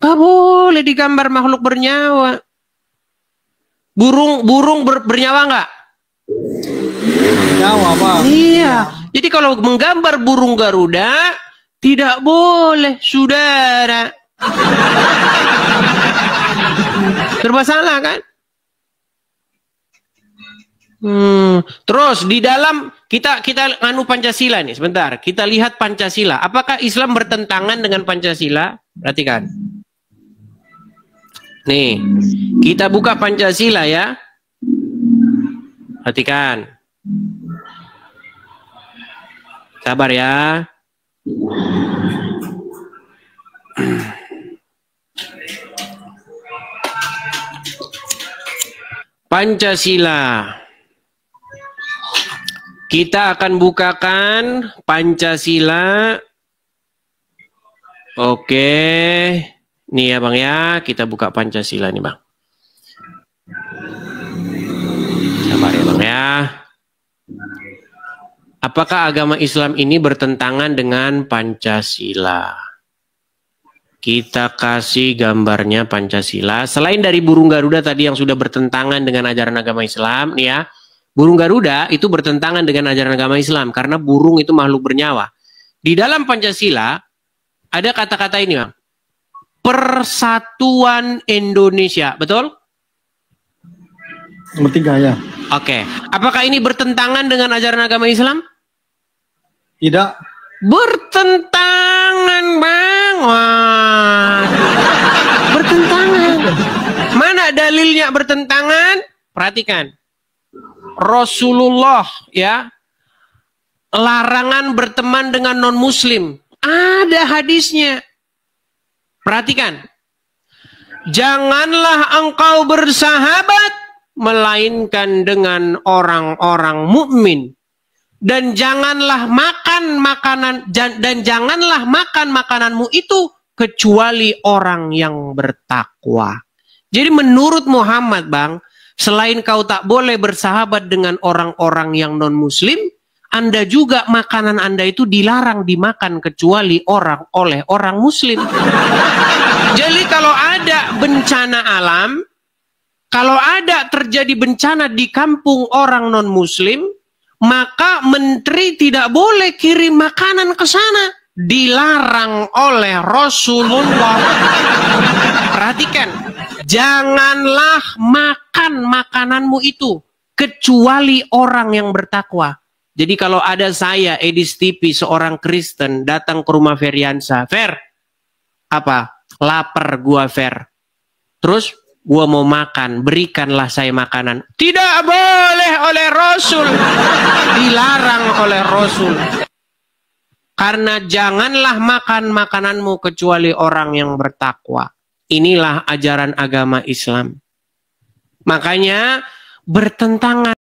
Gak boleh digambar makhluk bernyawa. Burung bernyawa nggak? Bernyawa, Bang. Iya. Jadi kalau menggambar burung Garuda tidak boleh, saudara. Serba salah kan? Terus di dalam kita anu Pancasila nih, sebentar. Kita lihat Pancasila. Apakah Islam bertentangan dengan Pancasila? Perhatikan. Nih, kita buka Pancasila ya. Perhatikan. Sabar ya. Pancasila. Kita akan bukakan Pancasila. Oke. Nih ya Bang ya, kita buka Pancasila nih Bang. Sabar ya Bang ya. Apakah agama Islam ini bertentangan dengan Pancasila? Kita kasih gambarnya Pancasila. Selain dari burung Garuda tadi yang sudah bertentangan dengan ajaran agama Islam, nih ya. Burung Garuda itu bertentangan dengan ajaran agama Islam karena burung itu makhluk bernyawa. Di dalam Pancasila ada kata-kata ini, Bang. Persatuan Indonesia, betul? Nomor 3 ya. Oke. Apakah ini bertentangan dengan ajaran agama Islam? Tidak. Bertentangan, Bang. Wah. Bertentangan. Mana dalilnya bertentangan? Perhatikan. Rasulullah ya larangan berteman dengan non-muslim. Ada hadisnya. Perhatikan. Janganlah engkau bersahabat melainkan dengan orang-orang mukmin. Dan janganlah makan makananmu itu kecuali orang yang bertakwa. Jadi menurut Muhammad, Bang, selain kau tak boleh bersahabat dengan orang-orang yang non-muslim, Anda juga makanan Anda itu dilarang dimakan kecuali oleh orang muslim. Jadi kalau ada bencana alam, kalau ada terjadi bencana di kampung orang non-muslim, maka menteri tidak boleh kirim makanan ke sana. Dilarang oleh Rasulullah. Perhatikan. Janganlah makan makananmu itu kecuali orang yang bertakwa. Jadi kalau ada saya, Edis TV, seorang Kristen, datang ke rumah Feriansa. Fer, apa? Lapar gua, Fer. Terus gua mau makan, berikanlah saya makanan. Tidak boleh oleh Rasul. Dilarang oleh Rasul. Karena janganlah makan makananmu kecuali orang yang bertakwa. Inilah ajaran agama Islam. Makanya bertentangan